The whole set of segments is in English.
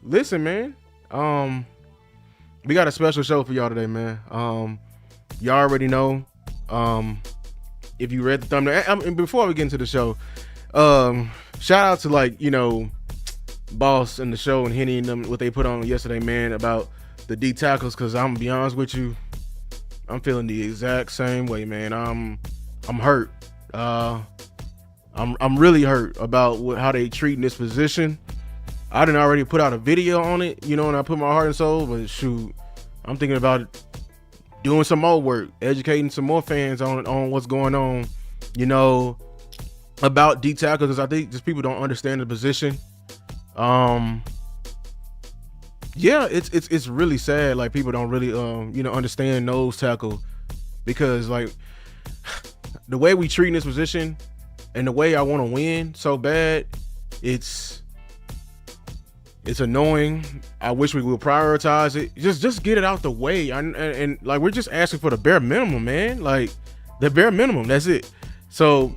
Listen, man. We got a special show for y'all today, man. Y'all already know. If you read the thumbnail, and before we get into the show, shout out to Boss and the show and Henny and them, what they put on yesterday, man, about the D tackles. Cause I'm gonna be honest with you, I'm feeling the exact same way, man. I'm hurt. I'm really hurt about how they treating this position. I didn't already put out a video on it, and I put my heart and soul, but shoot, I'm thinking about doing some more work, educating some more fans on what's going on, about D tackles, because I think just people don't understand the position. Yeah, it's really sad. Like, people don't really understand nose tackle, because like the way we treat this position and the way I want to win so bad, it's annoying. I wish we would prioritize it. Just get it out the way. And like, we're just asking for the bare minimum, man. Like, the bare minimum. That's it. So,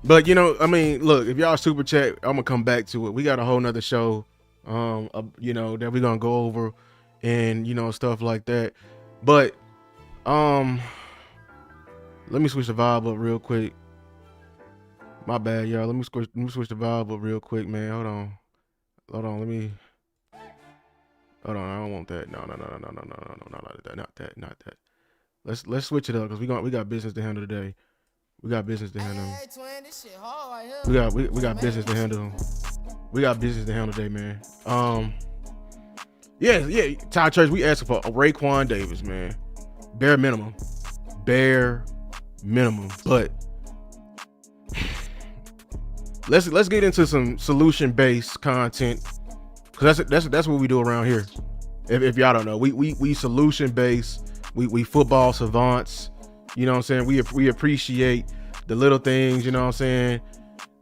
but look, if y'all super chat, I'm gonna come back to it. We got a whole nother show, that we're gonna go over, and stuff like that. But let me switch the vibe up real quick. My bad, y'all. Let me switch the vibe up real quick, man. Hold on. Hold on, I don't want that. No, not that. Let's switch it up, because we got business to handle today. We got business to handle. We got business to handle. We got business to handle today, man. Yeah. Ty Church, we asking for a Raekwon Davis, man. Bare minimum. But let's get into some solution-based content, because that's what we do around here. If y'all don't know, we solution-based. We football savants. You know what I'm saying? We appreciate the little things. You know what I'm saying?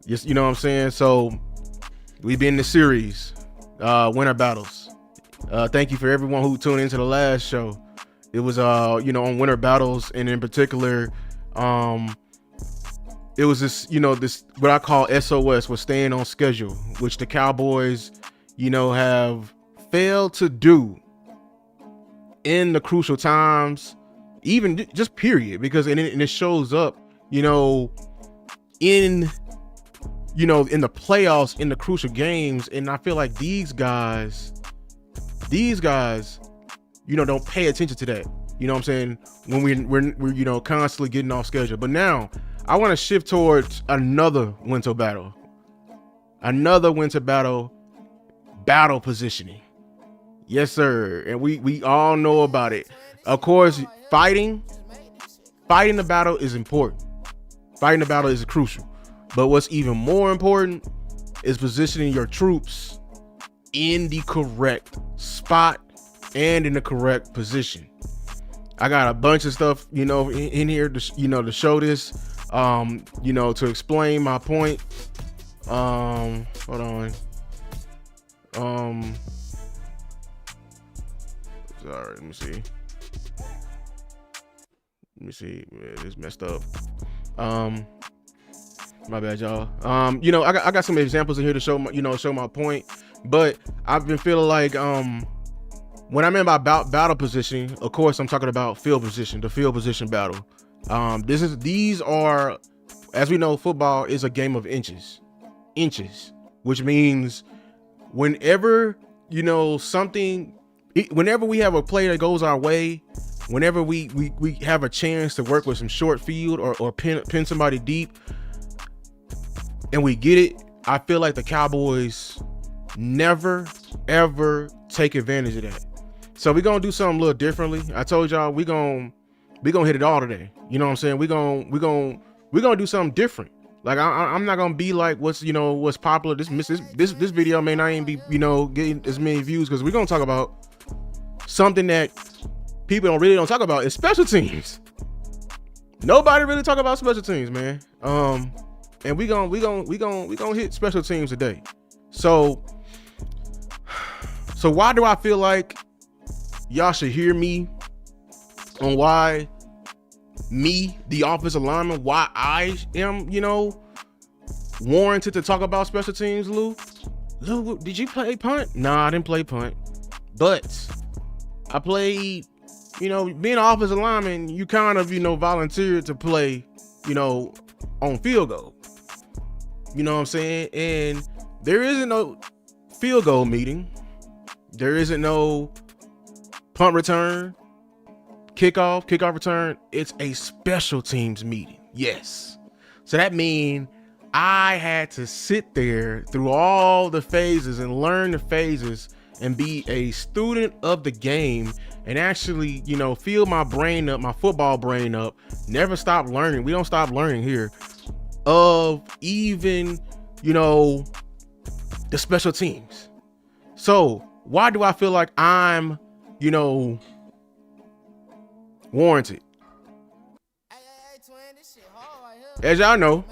Just, you know what I'm saying? So we've been in the series, winter battles. Thank you for everyone who tuned into the last show. It was on winter battles, and in particular, it was this what I call SOS, was staying on schedule, which the Cowboys, have failed to do in the crucial times, even just period, because it shows up, in the playoffs, in the crucial games. And I feel like these guys, don't pay attention to that. You know what I'm saying? When we're constantly getting off schedule. But now I want to shift towards another winter battle positioning. Yes, sir. And we all know about it. Of course, fighting the battle is important. Fighting the battle is crucial. But what's even more important is positioning your troops in the correct spot and in the correct position. I got a bunch of stuff, in here to, to show this, to explain my point. Hold on. Sorry, let me see. It's messed up. My bad, y'all. I got some examples in here to show my point. But I've been feeling like, when I meant by battle positioning, of course, I'm talking about field position, the field position battle. These are, as we know, football is a game of inches, which means whenever, whenever we have a play that goes our way, whenever we have a chance to work with some short field or pin somebody deep, and we get it, I feel like the Cowboys never, ever take advantage of that. So we're going to do something a little differently. I told y'all we're going to hit it all today. You know what I'm saying? We're going to do something different. Like, I'm not going to be like what's popular. This video may not even be, getting as many views, because we're going to talk about something that people don't talk about, is special teams. Nobody really talk about special teams, man. And we gonna hit special teams today. So why do I feel like y'all should hear me on why me, the offensive lineman, why I am, warranted to talk about special teams, Lou? Lou, did you play punt? Nah, I didn't play punt. But I played, being an offensive lineman, you kind of, volunteered to play, on field goal. You know what I'm saying? And there isn't no field goal meeting. There isn't no punt return, kickoff return. It's a special teams meeting. Yes. So that means I had to sit there through all the phases and learn the phases and be a student of the game and actually, fill my brain up, my football brain up, never stop learning. We don't stop learning here of even, the special teams. So why do I feel like I'm, warranted? As y'all know,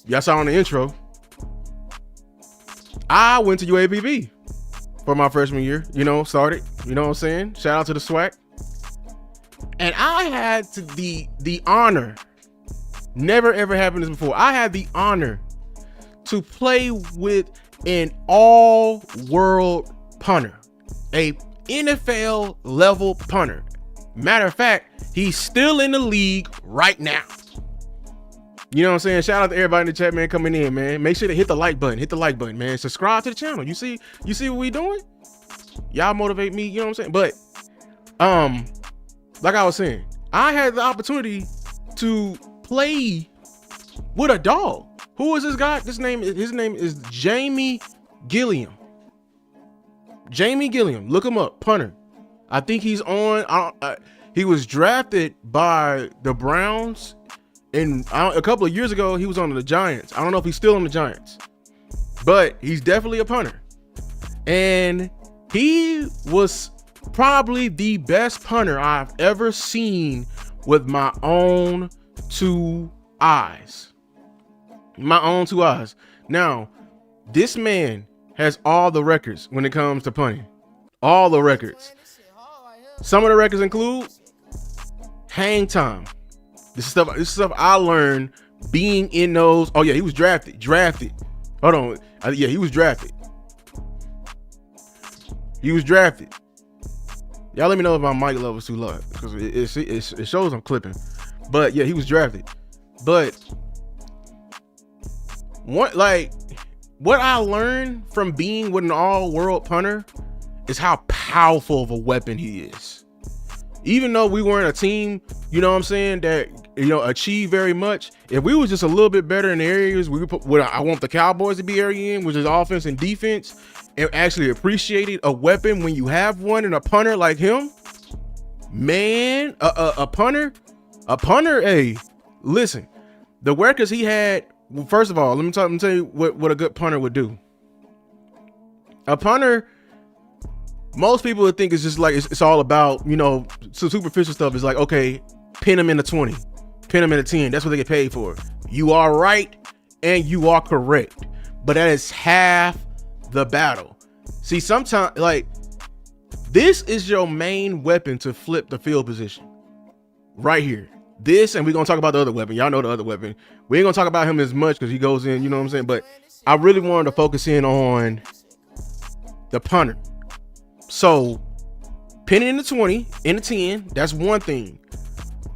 y'all saw on the intro, I went to UAPB for my freshman year, started, what I'm saying? Shout out to the SWAC. And I had the honor, never ever happened this before. I had the honor to play with an all-world punter, a NFL level punter. Matter of fact, he's still in the league right now. You know what I'm saying? Shout out to everybody in the chat, man, coming in, man. Make sure to hit the like button, man. Subscribe to the channel. You see what we doing? Y'all motivate me, you know what I'm saying? But like I was saying, I had the opportunity to play with a dog. Who is this guy? His name is Jamie Gilliam. Jamie Gilliam, look him up, punter. I think he's on. He was drafted by the Browns, and a couple of years ago he was on the Giants. I don't know if he's still on the Giants, but he's definitely a punter. And he was probably the best punter I've ever seen with my own two eyes. Now, this man has all the records when it comes to punting. All the records. Some of the records include hang time. This is stuff I learned being in those. Oh yeah, he was drafted. Hold on. Yeah, he was drafted. Y'all let me know if my mic level is too low because it shows I'm clipping. But yeah, he was drafted. But what I learned from being with an all-world punter is how powerful of a weapon he is. Even though we weren't a team, you know what I'm saying, that achieve very much. If we was just a little bit better in the areas we put what I want the Cowboys to be area in, which is offense and defense, and actually appreciated a weapon when you have one and a punter like him, man, a punter. Hey, listen, the records he had. Well, first of all, let me tell you what a good punter would do. A punter, most people would think it's just like it's all about, some superficial stuff. It's like, okay, pin him in the 20, pin him in the 10. That's what they get paid for. You are right and you are correct, but that is half the battle. See, sometimes this is your main weapon to flip the field position right here. This, and we're gonna talk about the other weapon. Y'all know the other weapon. We ain't gonna talk about him as much because he goes in, you know what I'm saying? But I really wanted to focus in on the punter. So pinning in the 20, in the 10, that's one thing.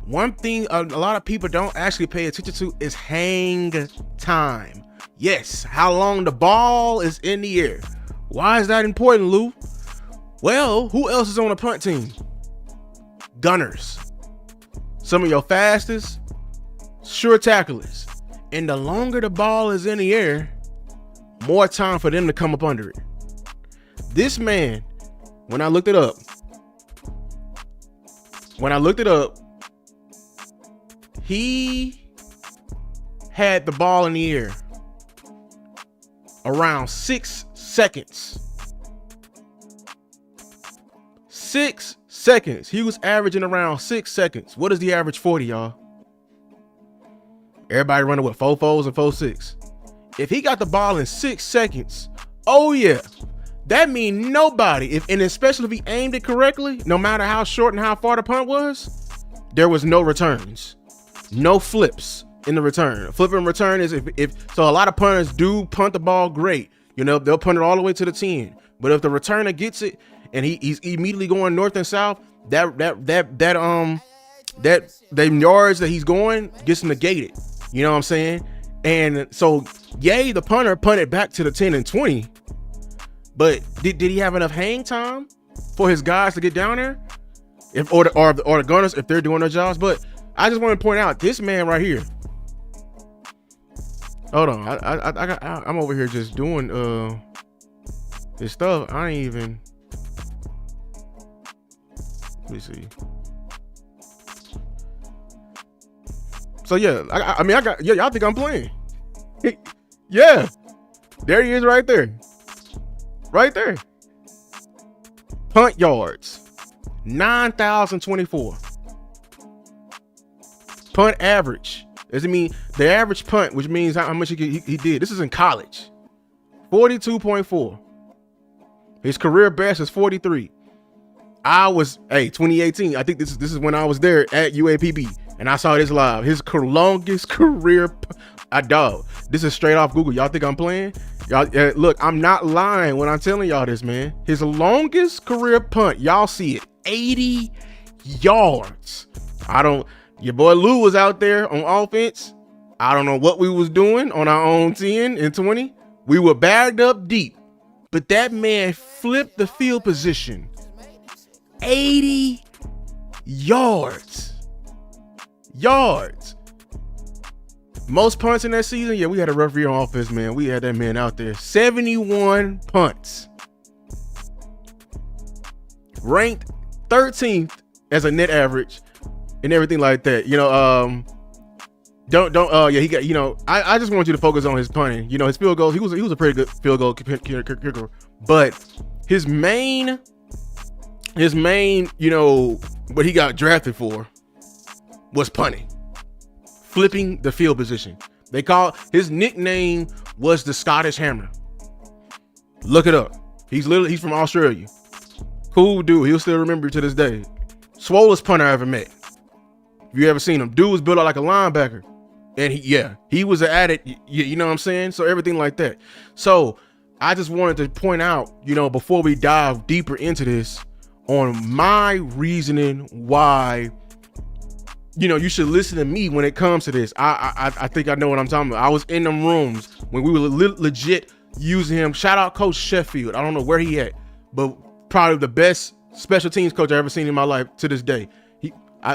One thing a lot of people don't actually pay attention to is hang time. Yes, how long the ball is in the air. Why is that important, Lou? Well, who else is on the punt team? Gunners. Some of your fastest, sure tacklers. And the longer the ball is in the air, more time for them to come up under it. This man, when I looked it up, he had the ball in the air around 6 seconds. 6 seconds. He was averaging around 6 seconds. What is the average 40, y'all? Everybody running with 4.4s and 4.6. If he got the ball in 6 seconds, oh yeah, that means nobody, and especially if he aimed it correctly, no matter how short and how far the punt was, there was no returns, no flips in the return. A flip and return is if so a lot of punters do punt the ball great. You know, they'll punt it all the way to the 10. But if the returner gets it and he's immediately going north and south, them yards that he's going gets negated. You know what I'm saying? And so, yay, the punter punted back to the 10 and 20. But did he have enough hang time for his guys to get down there? Or the gunners if they're doing their jobs? But I just want to point out this man right here. Hold on, I'm over here just doing this stuff. I ain't even. Let me see. So yeah, y'all think I'm playing? Yeah, there he is right there. Right there. Punt yards, 9,024. Punt average. Does it mean the average punt, which means how much he did? This is in college. 42.4. His career best is 43. 2018. I think this is when I was there at UAPB and I saw this live. His longest career. This is straight off Google. Y'all think I'm playing? Y'all look, I'm not lying when I'm telling y'all this, man. His longest career punt, y'all see it, 80 yards. Your boy Lou was out there on offense. I don't know what we was doing on our own 10 and 20. We were bagged up deep, but that man flipped the field position. 80 yards. Most punts in that season. Yeah, we had a rough year on offense, man. We had that man out there. 71 punts. Ranked 13th as a net average and everything like that. You know, he got, you know, I just want you to focus on his punting. You know, his field goals, he was a pretty good field goal kicker, but his main, you know, what he got drafted for was punting, flipping the field position. They call his nickname was the Scottish Hammer. Look it up. He's from Australia. Cool dude. He'll still remember you to this day. Swollest punter I ever met. If you ever seen him, dude was built out like a linebacker, and he was an addict. You know what I'm saying? So everything like that. So I just wanted to point out, you know, before we dive deeper into this, on my reasoning why, you know, you should listen to me when it comes to this. I think I know what I'm talking about. I was in them rooms when we were legit using him. Shout out Coach Sheffield. I don't know where he at, but probably the best special teams coach I ever seen in my life to this day.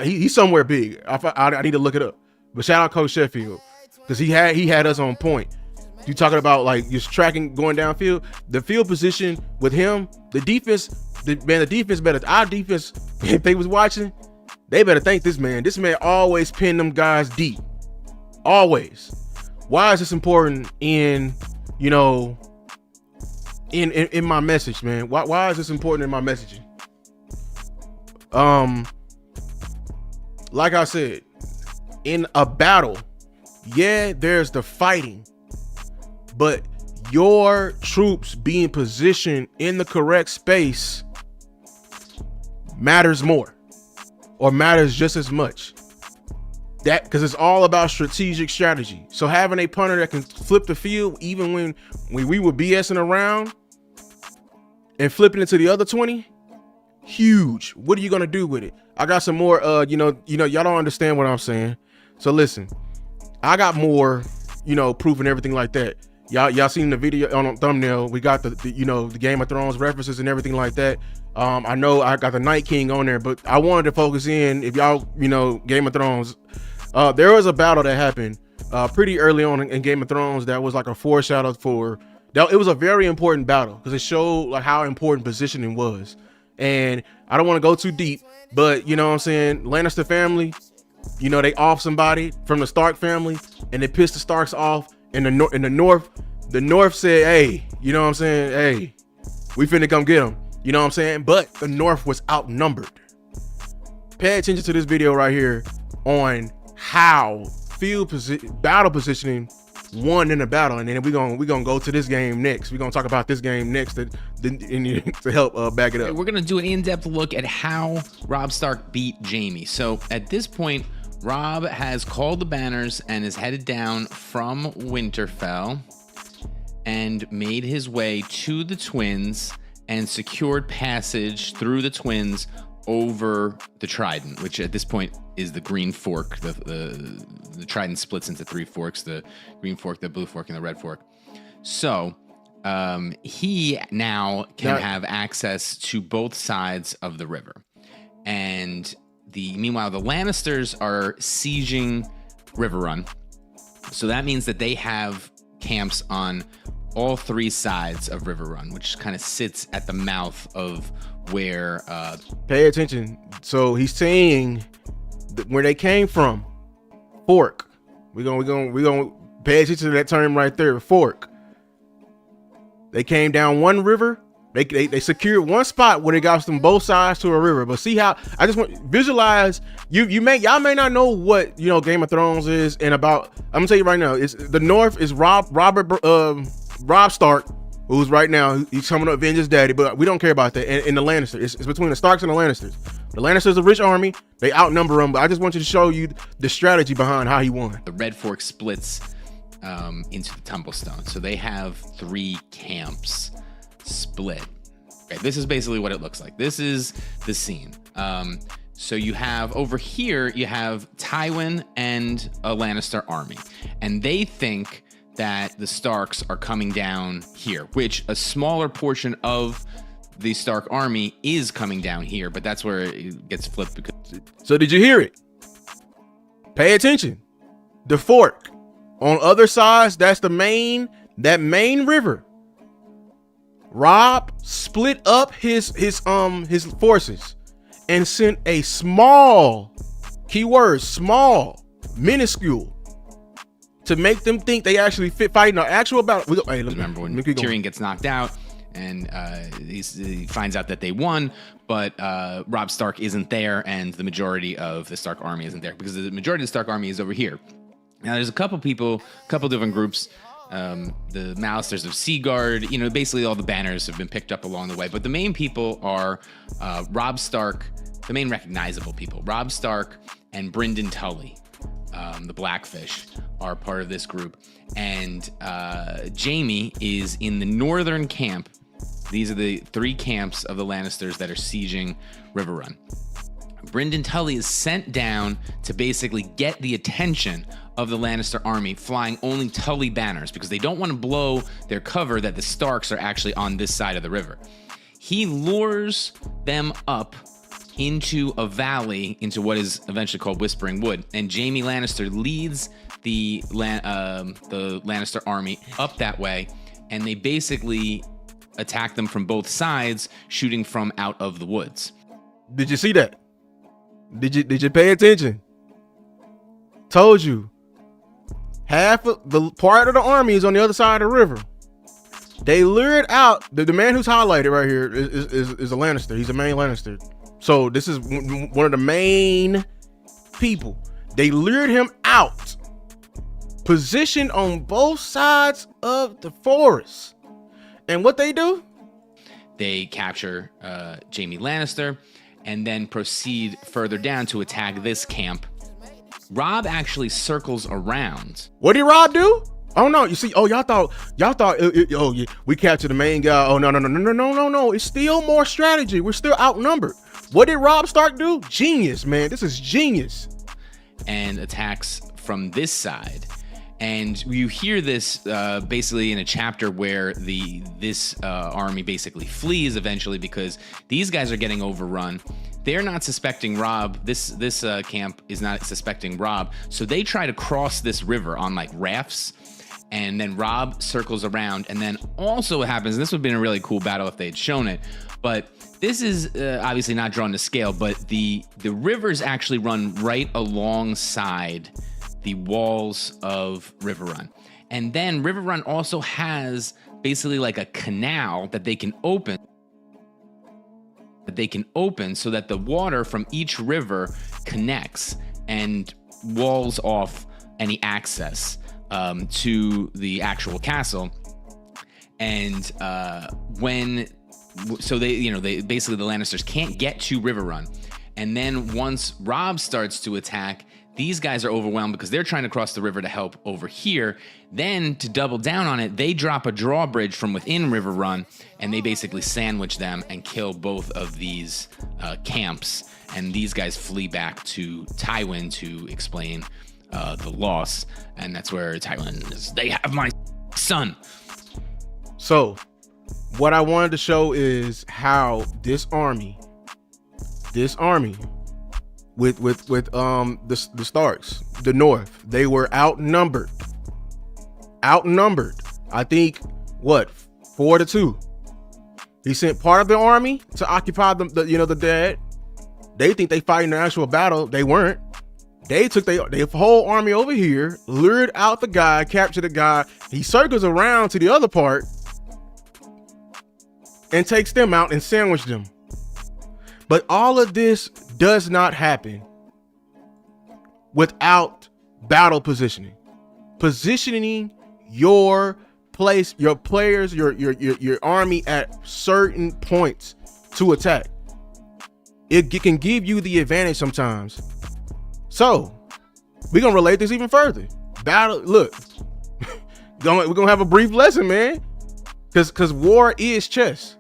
He's somewhere big. I need to look it up. But shout out Coach Sheffield, because he had us on point. You talking about like just tracking going downfield, the field position with him, the defense better. Our defense, if they was watching, they better thank this man. This man always pinned them guys deep. Always. Why is this important in, you know, in my message, man? Why is this important in my messaging? Like I said, in a battle, yeah, there's the fighting, but your troops being positioned in the correct space matters more, or matters just as much. That because it's all about strategic strategy. So having a punter that can flip the field even when we were BSing around and flipping it to the other 20, huge. What are you gonna do with it? I got some more you know, y'all don't understand what I'm saying. So listen, I got more, you know, proof and everything like that. Y'all seen the video on thumbnail. We got the you know, the Game of Thrones references and everything like that. I know I got the Night King on there, but I wanted to focus in, if y'all, you know, Game of Thrones, there was a battle that happened pretty early on in Game of Thrones that was like a foreshadow for that. It was a very important battle because it showed like how important positioning was. And I don't want to go too deep, but you know what I'm saying, Lannister family, you know, they off somebody from the Stark family and they pissed the Starks off. In the north, the North said, hey, you know what I'm saying, hey, we finna come get them. You know what I'm saying? But the North was outnumbered. Pay attention to this video right here on how battle positioning won in the battle, and then we're gonna go to this game next. We're gonna talk about this game next to help back it up. We're gonna do an in-depth look at how Robb Stark beat Jaime. So at this point, Robb has called the banners and is headed down from Winterfell. and made his way to the Twins and secured passage through the Twins over the Trident, which at this point is the Green Fork. The Trident splits into 3 forks: the Green Fork, the Blue Fork, and the Red Fork. So he now can have access to both sides of the river. And meanwhile, the Lannisters are sieging River Run. So that means that they have camps on all 3 sides of River Run, which kind of sits at the mouth of where pay attention. So he's saying where they came from. Fork. We're gonna pay attention to that term right there, fork. They came down one river. They secured one spot where they got them both sides to a river. But see how I just want visualize y'all may not know what Game of Thrones is and about. I'm gonna tell you right now. It's the North is Robb Stark, who's right now he's coming to avenge his daddy, but we don't care about that. And the Lannisters, it's between the Starks and the Lannisters. The Lannisters are a rich army. They outnumber them, but I just want you to show you the strategy behind how he won. The Red Fork splits into the Tumblestone, so they have 3 camps split. Okay, this is basically what it looks like. This is the scene. So you have over here, you have Tywin and a Lannister army, and they think that the Starks are coming down here, which a smaller portion of the Stark army is coming down here, but that's where it gets flipped. So did you hear it? Pay attention. The fork on other sides, that's that main river. Robb split up his forces and sent a small, keyword small, minuscule, to make them think they actually fit fighting an actual battle. Hey, remember when Tyrion gets knocked out and he finds out that they won, but Robb Stark isn't there, and the majority of the Stark army isn't there, because the majority of the Stark army is over here. Now there's a couple different groups. The Malisters of Seaguard, basically all the banners have been picked up along the way, but the main people are Robb Stark, the main recognizable people. Robb Stark and Brynden Tully, the Blackfish, are part of this group, and Jaime is in the northern camp. These are the 3 camps of the Lannisters that are sieging River Run. Brynden Tully is sent down to basically get the attention of the Lannister army, flying only Tully banners, because they don't want to blow their cover that the Starks are actually on this side of the river. He lures them up into a valley, into what is eventually called Whispering Wood, and Jaime Lannister leads the Lannister army up that way, and they basically attack them from both sides, shooting from out of the woods. Did you see that? Did you pay attention? Told you. Half of the part of the army is on the other side of the river. They lured out the man who's highlighted right here is a Lannister. He's a main Lannister. So this is one of the main people. They lured him out, positioned on both sides of the forest. And what they do? They capture Jaime Lannister and then proceed further down to attack this camp. Robb actually circles around. What did Robb do? Oh no! You see? Oh, y'all thought. Oh yeah, we captured the main guy. Oh no! It's still more strategy. We're still outnumbered. What did Robb Stark do? Genius, man. This is genius. And attacks from this side. And you hear this basically in a chapter where this army basically flees eventually, because these guys are getting overrun. They're not suspecting Robb. This camp is not suspecting Robb. So they try to cross this river on like rafts. And then Robb circles around. And then also what happens, and this would have been a really cool battle if they had shown it, but this is obviously not drawn to scale, but the rivers actually run right alongside the walls of River Run. And then River Run also has basically like a canal that they can open. So that the water from each river connects and walls off any access to the actual castle. And they basically, the Lannisters can't get to River Run. And then once Robb starts to attack, These guys are overwhelmed because they're trying to cross the river to help over here. Then to double down on it, they drop a drawbridge from within River Run, and they basically sandwich them and kill both of these camps. And these guys flee back to Tywin to explain the loss. And that's where Tywin is, they have my son. So what I wanted to show is how this army with the Starks, the North, they were outnumbered. I think 4-2. He sent part of the army to occupy the dead. They think they fighting an actual battle. They weren't. They took their whole army over here, lured out the guy, captured the guy. He circles around to the other part and takes them out and sandwiched them. But all of this does not happen without battle positioning. Positioning your place, your players, your army at certain points to attack. It can give you the advantage sometimes. So we're gonna relate this even further. Battle, look, we're gonna have a brief lesson, man. Because war is chess.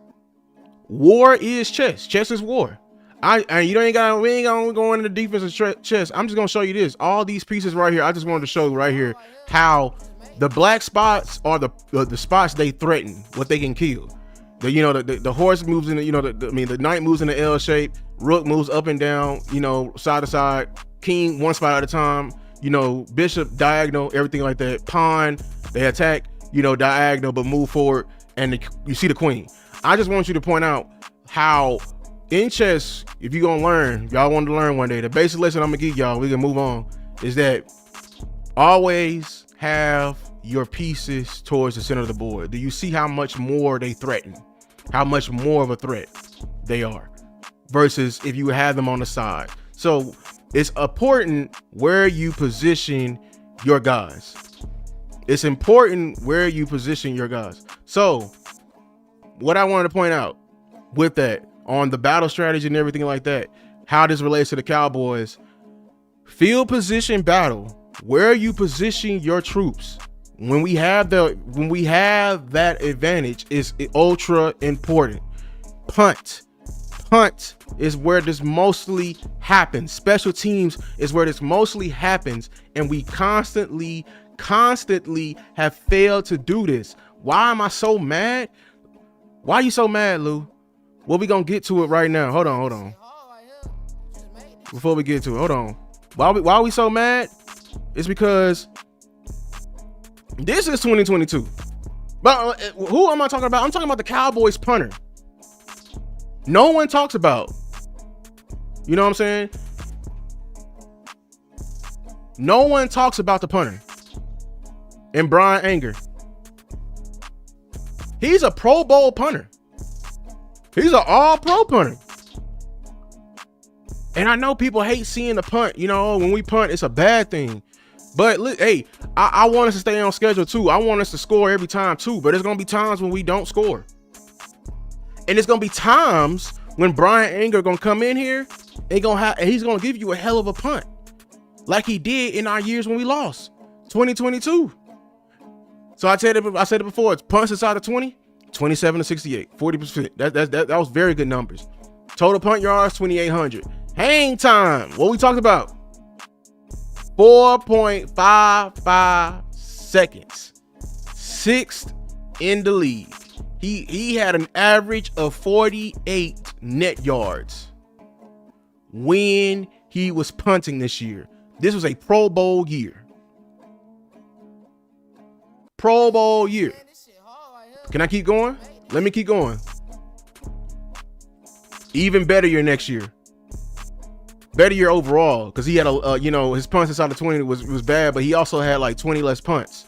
War is chess. Chess is war. We ain't gonna go into the defensive chess. I'm just gonna show you this. All these pieces right here. I just wanted to show you right here how the black spots are the spots they threaten, what they can kill. The horse moves in the knight moves in the L shape. Rook moves up and down, side to side. King one spot at a time. Bishop diagonal, everything like that. Pawn, they attack, diagonal but move forward, and you see the queen. I just want you to point out how in chess, if you're gonna learn, y'all want to learn one day, the basic lesson I'm gonna give y'all, we can move on, is that always have your pieces towards the center of the board. Do you see how much more they threaten? How much more of a threat they are versus if you have them on the side. So it's important where you position your guys. It's important where you position your guys. So what I wanted to point out with that on the battle strategy and everything like that, how this relates to the Cowboys, field position battle, where you position your troops when we have that advantage is ultra important. Punt is where this mostly happens. Special teams is where this mostly happens, and we constantly have failed to do this. Why am I so mad? Why are you so mad, Lou? Well, we gonna get to it right now. Hold on. Before we get to it, hold on. Why are we so mad? It's because this is 2022. But who am I talking about? I'm talking about the Cowboys punter. No one talks about. You know what I'm saying? No one talks about the punter. And Bryan Anger. He's a Pro Bowl punter. He's an all-pro punter. And I know people hate seeing the punt. When we punt, it's a bad thing. But look, hey, I want us to stay on schedule too. I want us to score every time too. But there's going to be times when we don't score. And it's going to be times when Bryan Anger going to come in here and he's going to give you a hell of a punt. Like he did in our years when we lost. 2022. So I said it before. It's punts inside of 20, 27-68, 40%. That was very good numbers. Total punt yards, 2,800. Hang time. What we talked about? 4.55 seconds. 6th in the league. He had an average of 48 net yards when he was punting this year. This was a Pro Bowl year. Pro Bowl year. Can I keep going? Let me keep going. Even better year next year. Better year overall, because he had his punts inside of 20 was bad, but he also had like 20 less punts.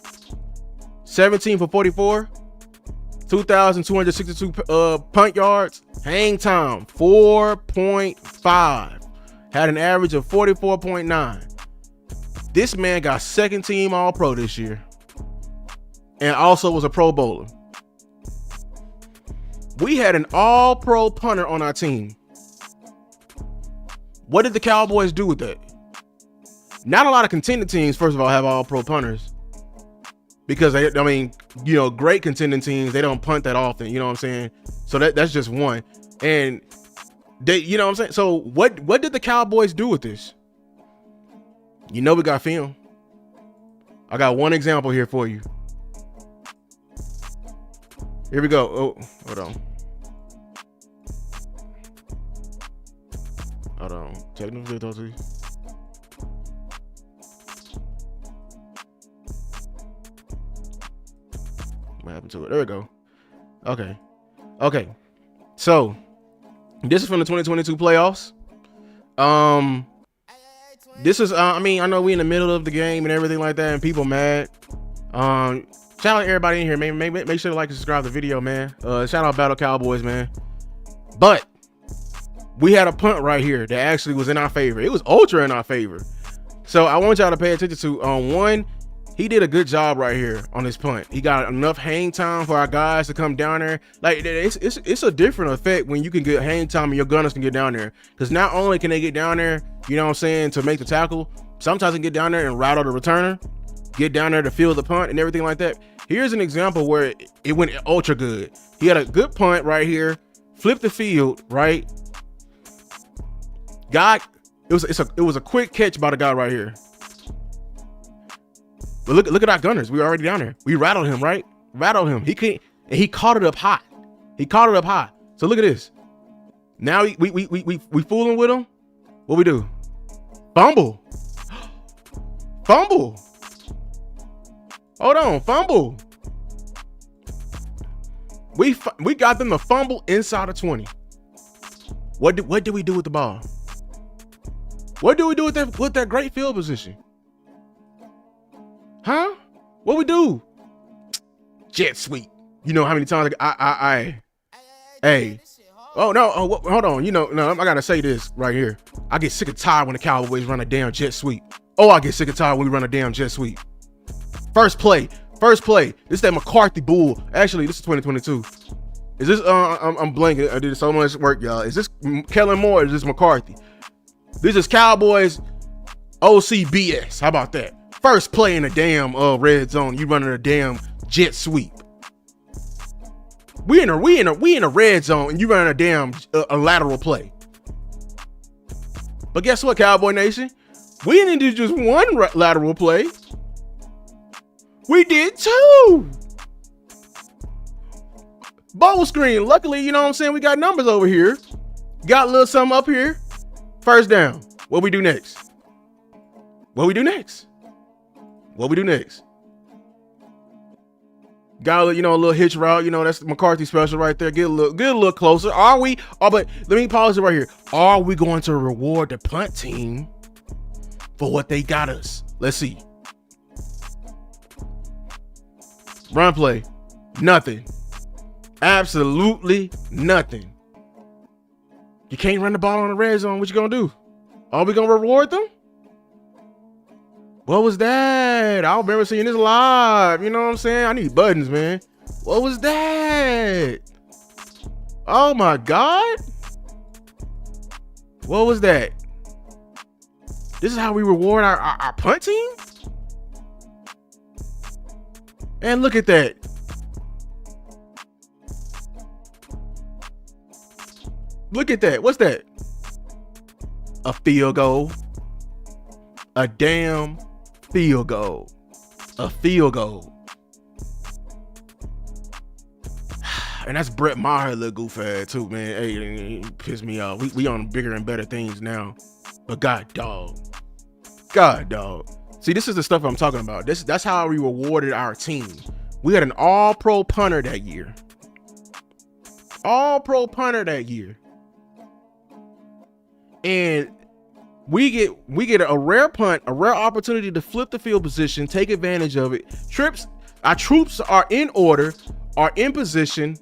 17 for 44, 2,262 punt yards. Hang time 4.5. Had an average of 44.9. This man got second team All-Pro this year, and also was a Pro Bowler. We had an All-Pro punter on our team. What did the Cowboys do with that? Not a lot of contending teams, first of all, have all pro punters. Because great contending teams, they don't punt that often, you know what I'm saying? So that's just one. And they, you know what I'm saying? So what did the Cowboys do with this? We got film. I got one example here for you. Here we go. Oh, hold on. Technical difficulty. What happened to it? There we go. Okay. So this is from the 2022 playoffs. This is I know we in the middle of the game and everything like that, and people mad. Shout out to everybody in here, man. Make sure to like and subscribe to the video, man. Shout out Battle Cowboys, man. But we had a punt right here that actually was in our favor. It was ultra in our favor. So I want y'all to pay attention to one. He did a good job right here on this punt. He got enough hang time for our guys to come down there. Like it's a different effect when you can get hang time and your gunners can get down there. Because not only can they get down there, you know what I'm saying, to make the tackle, sometimes they can get down there and rattle the returner, get down there to field the punt and everything like that. Here's an example where it went ultra good. He had a good punt right here, flipped the field, right? It was a quick catch by the guy right here. But look at our gunners. We were already down there. We rattled him, right? Rattled him. He caught it up high. So look at this. Now we fooling with him. What we do? Fumble. Hold on, fumble. We got them to fumble inside of 20. What did we do with the ball? What do we do with that great field position? Huh? What we do? Jet sweep. You know how many times hey. Oh no. Oh, hold on. No, I gotta say this right here. I get sick and tired when the Cowboys run a damn jet sweep. Oh, I get sick and tired when we run a damn jet sweep. First play. This is that McCarthy bull. Actually, this is 2022. Is this I'm blanking. I did so much work, y'all. Is this Kellen Moore or is this McCarthy? This is Cowboys OC BS. How about that? First play in the damn red zone, you running a damn jet sweep. We in a red zone and you running a damn a lateral play. But guess what, Cowboy Nation? We didn't do just one lateral play. We did two. Bowl screen. Luckily, you know what I'm saying, we got numbers over here. Got a little something up here. First down. What we do next? Got a little hitch route. That's the McCarthy special right there. Get a little closer. Are we? Oh, but let me pause it right here. Are we going to reward the punt team for what they got us? Let's see. Run play. Nothing. Absolutely nothing. You can't run the ball on the red zone. What you gonna do? Are we gonna reward them? What was that? I remember seeing this live. You know what I'm saying? I need buttons, man. What was that? Oh my God. What was that? This is how we reward our punt team? And look at that. Look at that. What's that? A field goal. A damn field goal. A field goal. And that's Brett Maher, little goof ass too, man. Hey, he pissed me off. We on bigger and better things now. But God dog. See, this is the stuff I'm talking about. That's how we rewarded our team. We had an all-pro punter that year. And we get a rare punt, a rare opportunity to flip the field position, take advantage of it. Our troops are in order, are in position,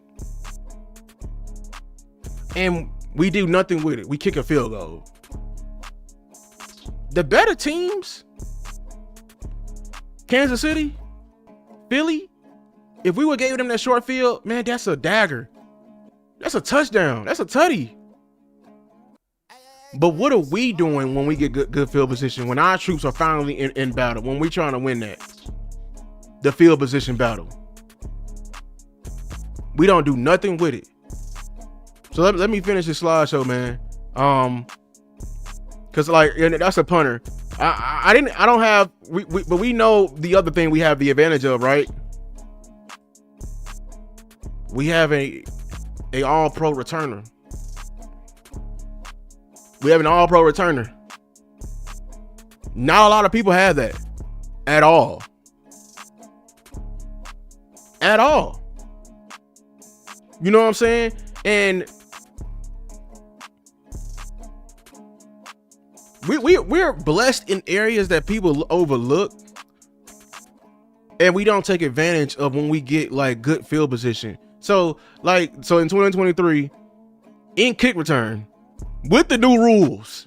and we do nothing with it. We kick a field goal. The better teams, Kansas City, Philly, if we would gave them that short field, man, that's a dagger. That's a touchdown. That's a tutty. But what are we doing when we get good field position? When our troops are finally in battle, when we're trying to win the field position battle, we don't do nothing with it. So let me finish this slideshow, man. Cause like that's a punter. But we know the other thing we have the advantage of, right? We have a all-pro returner. We have an all-pro returner. Not a lot of people have that at all. At all. You know what I'm saying? And we're blessed in areas that people overlook, and we don't take advantage of when we get like good field position. So in 2023, in kick return, with the new rules.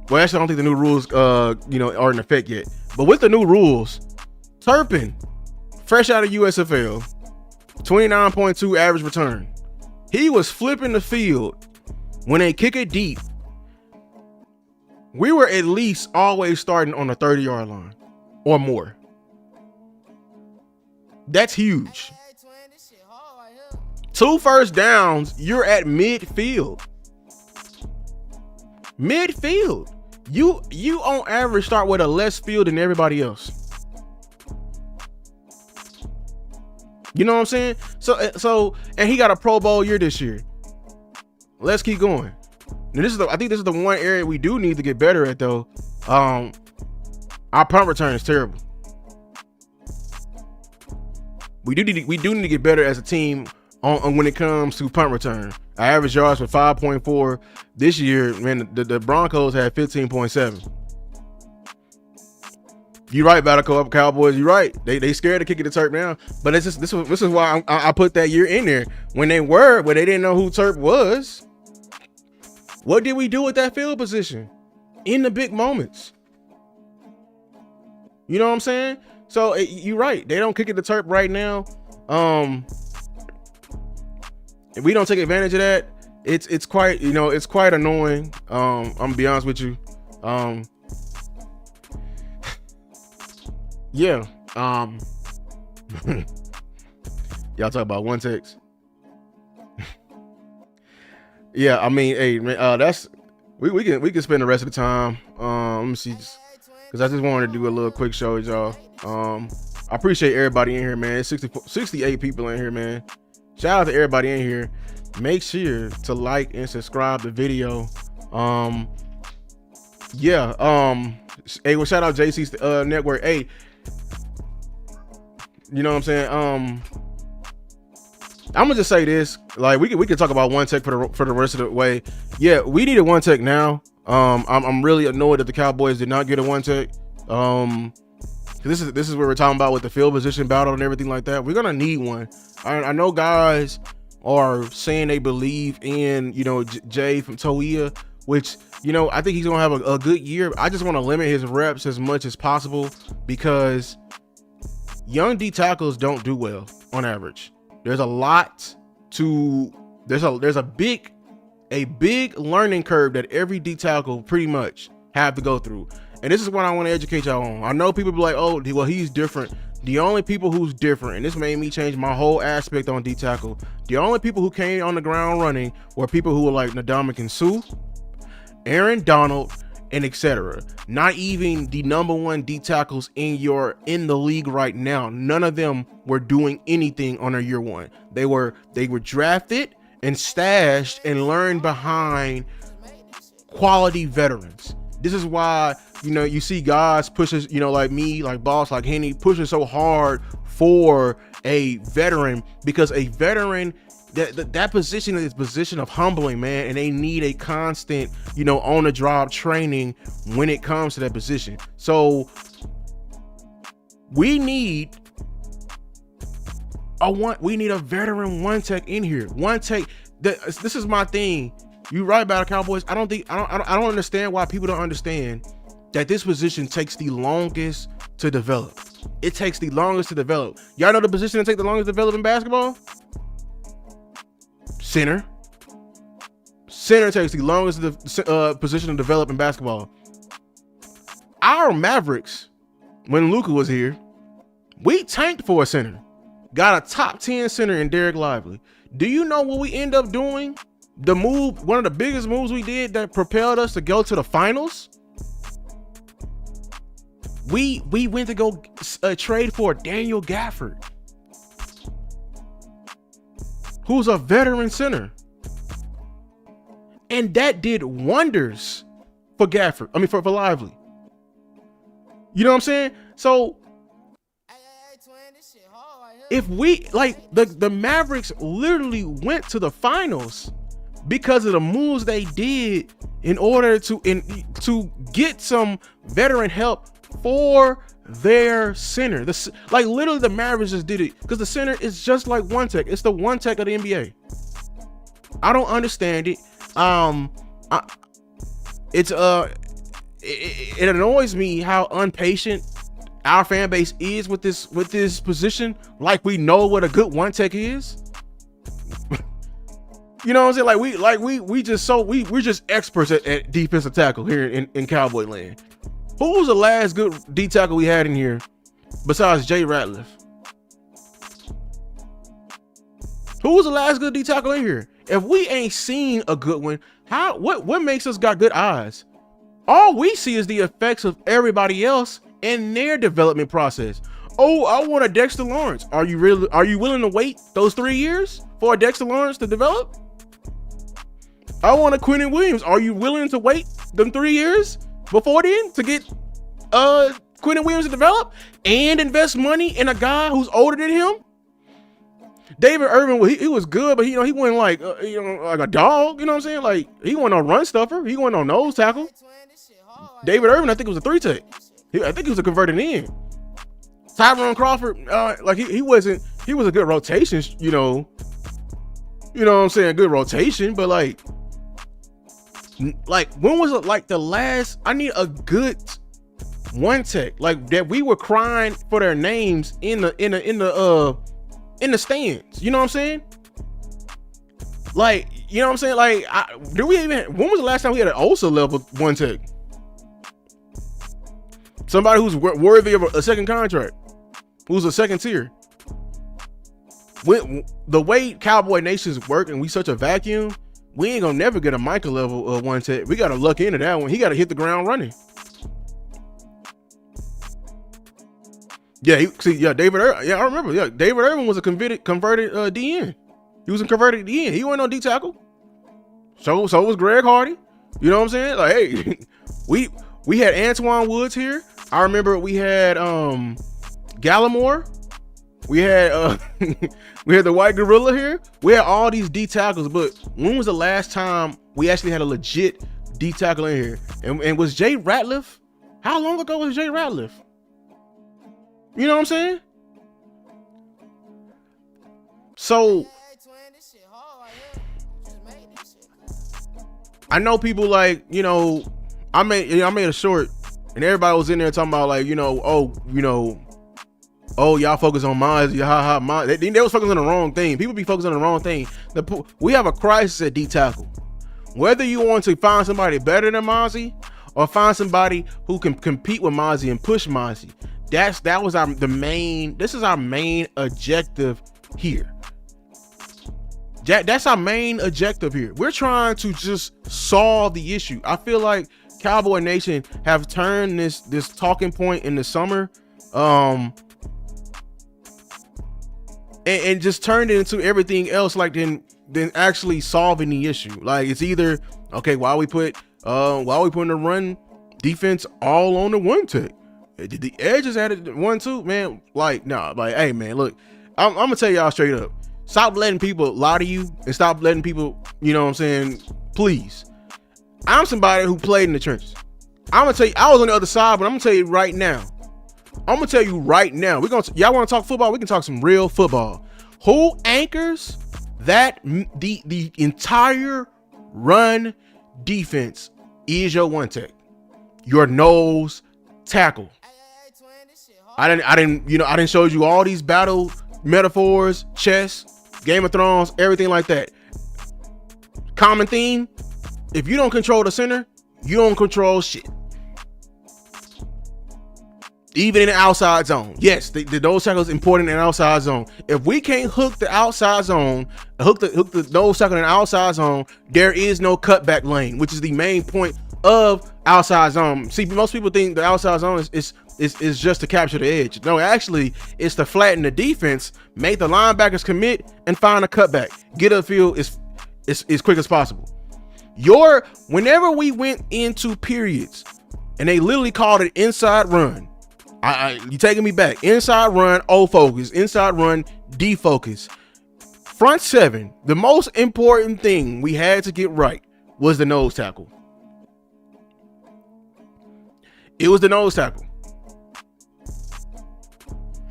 Well, actually, I don't think the new rules are in effect yet. But with the new rules, Turpin, fresh out of USFL, 29.2 average return. He was flipping the field when they kick it deep. We were at least always starting on the 30-yard line or more. That's huge. 2 first downs, you're at midfield. Midfield. You on average start with a less field than everybody else. You know what I'm saying? So and he got a Pro Bowl year this year. Let's keep going. And I think this is the one area we do need to get better at though. Our punt return is terrible. We do need to get better as a team on when it comes to punt return. Our average yards for 5.4 this year. Man, the Broncos had 15.7. You're right, Battle Cowboys. You're right. They scared to kick it to Turp now. But it's just this is why I put that year in there when they didn't know who Turp was. What did we do with that field position in the big moments? You know what I'm saying? So you're right. They don't kick it to Turp right now. If we don't take advantage of that, it's quite annoying. I'm gonna be honest with you. Yeah. Y'all talk about one text. Yeah, I mean, hey, man, that's we can spend the rest of the time. Let me see, because I just wanted to do a little quick show with y'all. I appreciate everybody in here, man. It's 68 people in here, man. Shout out to everybody in here. Make sure to like and subscribe the video. Hey, well, shout out JC's network. Hey, you know what I'm saying? I'm gonna just say this. Like, we could talk about one tech for the rest of the way. Yeah, we need a one tech now. I'm really annoyed that the Cowboys did not get a one tech. This is what we're talking about with the field position battle and everything like that. We're gonna need one. I know guys are saying they believe in, Jay from Toia, which, I think he's gonna have a good year. I just want to limit his reps as much as possible because young D tackles don't do well on average. There's a big learning curve that every D tackle pretty much have to go through. And this is what I want to educate y'all on. I know people be like, oh, well, he's different. The only people who's different, and this made me change my whole aspect on D tackle. The only people who came on the ground running were people who were like Ndamukong Suh, Aaron Donald, and etc. Not even the number one D tackles in the league right now. None of them were doing anything on their year one. They were drafted and stashed and learned behind quality veterans. This is why, you see guys pushes, like me, like Boss, like Henny, pushing so hard for a veteran, because a veteran, that position is a position of humbling, man, and they need a constant, on the job training when it comes to that position. So we need a veteran one tech in here. One tech. This is my thing. You right about Cowboys. I don't understand why people don't understand that this position takes the longest to develop. It takes the longest to develop. Y'all know the position that takes the longest to develop in basketball? Center. Center takes the longest position to develop in basketball. Our Mavericks, when Luka was here, we tanked for a center. Got a top 10 center in Derek Lively. Do you know what we end up doing? One of the biggest moves we did that propelled us to go to the finals. We went to go trade for Daniel Gafford, who's a veteran center. And that did wonders for Gafford. I mean, for Lively. You know what I'm saying? So if we like the Mavericks literally went to the finals because of the moves they did in order to get some veteran help for their center. Like literally the Mavericks just did it because the center is just like one tech. It's the one tech of the NBA. I don't understand it. It annoys me how impatient our fan base is with this position. Like we know what a good one tech is. You know what I'm saying? We're just experts at defensive tackle here in Cowboy land. Who was the last good D tackle we had in here besides Jay Ratliff? Who was the last good D tackle in here? If we ain't seen a good one, what makes us got good eyes? All we see is the effects of everybody else in their development process. Oh, I want a Dexter Lawrence. Are you willing to wait those 3 years for a Dexter Lawrence to develop? I want a Quentin Williams. Are you willing to wait them 3 years before then to get Quentin Williams to develop and invest money in a guy who's older than him? David Irvin, he was good, but he wasn't like like a dog. You know what I'm saying? Like he wasn't no run stuffer. He wasn't no nose tackle. David Irvin, I think it was a 3 tech. I think he was a converted in. Tyrone Crawford, he was a good rotation. You know what I'm saying? Good rotation, but like when was it like the last? I need a good one tech like that. We were crying for their names in the stands. You know what I'm saying? Like, you know what I'm saying? Like, when was the last time we had an Osa level one tech? Somebody who's worthy of a second contract, who's a second tier. When the way Cowboy Nation's work and we such a vacuum, we ain't gonna never get a Micah level one tech. We gotta luck into that one. He gotta hit the ground running. Yeah, David Irvin. Yeah, I remember. Yeah, David Irvin was a converted DN. He was a converted DN. He wasn't no D tackle. So was Greg Hardy. You know what I'm saying? Like, hey, we had Antoine Woods here. I remember we had Gallimore. We had we had the White Gorilla here. We had all these D tackles, but when was the last time we actually had a legit D tackle in here? And was Jay Ratliff? How long ago was Jay Ratliff? You know what I'm saying? So I know people like, I made a short and everybody was in there talking about like, y'all focus on Mozzie, They was focusing on the wrong thing. People be focusing on the wrong thing. We have a crisis at D tackle. Whether you want to find somebody better than Mozzie or find somebody who can compete with Mozzie and push Mozzie, this is our main objective here. That's our main objective here. We're trying to just solve the issue. I feel like Cowboy Nation have turned this talking point in the summer, and just turned it into everything else, like than actually solving the issue. Like it's either okay, why we putting the run defense all on the one tech? Did the edges added 1-2, man? Like, nah, like, hey man, look, I'm gonna tell y'all straight up. Stop letting people lie to you and stop letting people, you know what I'm saying? Please. I'm somebody who played in the trenches. I'm gonna tell you, I was on the other side, but I'm gonna tell you right now. Y'all want to talk football? We can talk some real football. Who anchors that the entire run defense is your one tech, your nose tackle. I didn't show you all these battle metaphors, chess, Game of Thrones, everything like that. Common theme. If you don't control the center, you don't control shit. Even in the outside zone. Yes, the nose tackle is important in the outside zone. If we can't hook the outside zone, hook the nose tackle in the outside zone, there is no cutback lane, which is the main point of outside zone. See, most people think the outside zone is just to capture the edge. No, actually, it's to flatten the defense, make the linebackers commit, and find a cutback. Get upfield as quick as possible. Whenever we went into periods, and they literally called it inside run. You taking me back. Inside run, O focus. Inside run, D focus. Front seven, the most important thing we had to get right was the nose tackle. It was the nose tackle.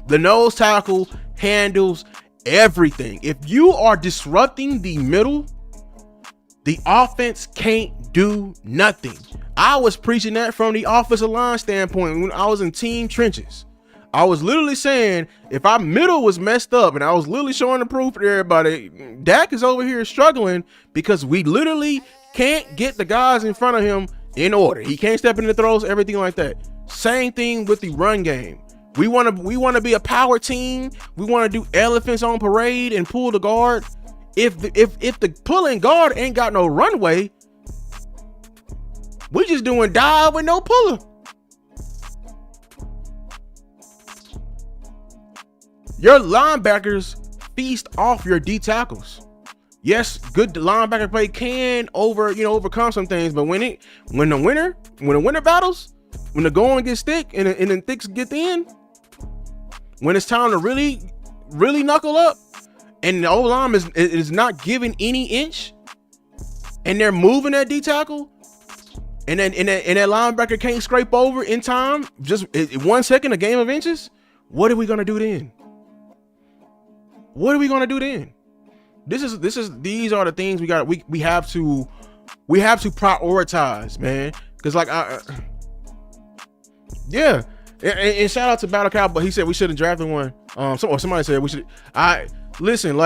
The nose tackle handles everything. If you are disrupting the middle, the offense can't do nothing. I was preaching that from the offensive line standpoint when I was in team trenches. I was literally saying if our middle was messed up, and I was literally showing the proof to everybody, Dak is over here struggling because we literally can't get the guys in front of him in order. He can't step in the throws, everything like that. Same thing with the run game. We want to be a power team. We want to do elephants on parade and pull the guard. If the pulling guard ain't got no runway, we just doing dive with no puller. Your linebackers feast off your D tackles. Yes, good linebacker play can overcome some things, but when the winner battles, when the going gets thick and the thicks get thin, when it's time to really knuckle up, and the O-line is not giving any inch, and they're moving that D tackle, and that linebacker can't scrape over in time, just 1 second, a game of inches. What are we gonna do then? What are we gonna do then? These are the things we have to prioritize, man. Because and shout out to Battle Cowboy. He said we should have drafted one. Somebody said we should. Listen,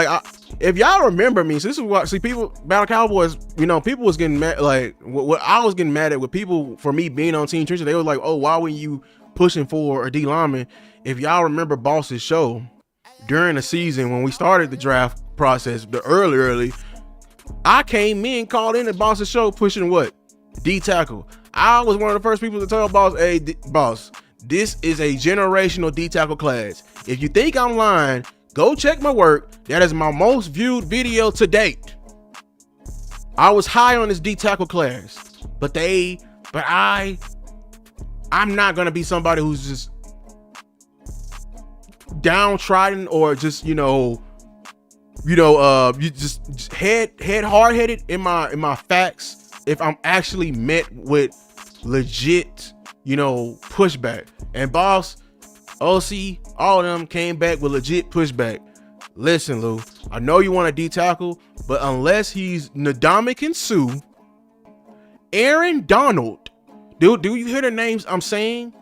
if y'all remember me, so this is what people Battle Cowboys, people was getting mad. Like what I was getting mad at with people for me being on Team Trenches. They were like, "Oh, why were you pushing for a D lineman?" If y'all remember Boss's show during the season when we started the draft process, the early, I came in, called in the Boss's show pushing what? D tackle. I was one of the first people to tell Boss, "Hey, Boss, this is a generational D tackle class. If you think I'm lying, go check my work. That is my most viewed video to date." I was high on this D tackle class, but I'm not gonna be somebody who's just downtrodden or just you just head hard-headed in my facts if I'm actually met with legit pushback. And Boss, OC, all of them came back with legit pushback. Listen, Lou, I know you want a D tackle, but unless he's Ndamukong Suh, Aaron Donald, do you hear the names I'm saying?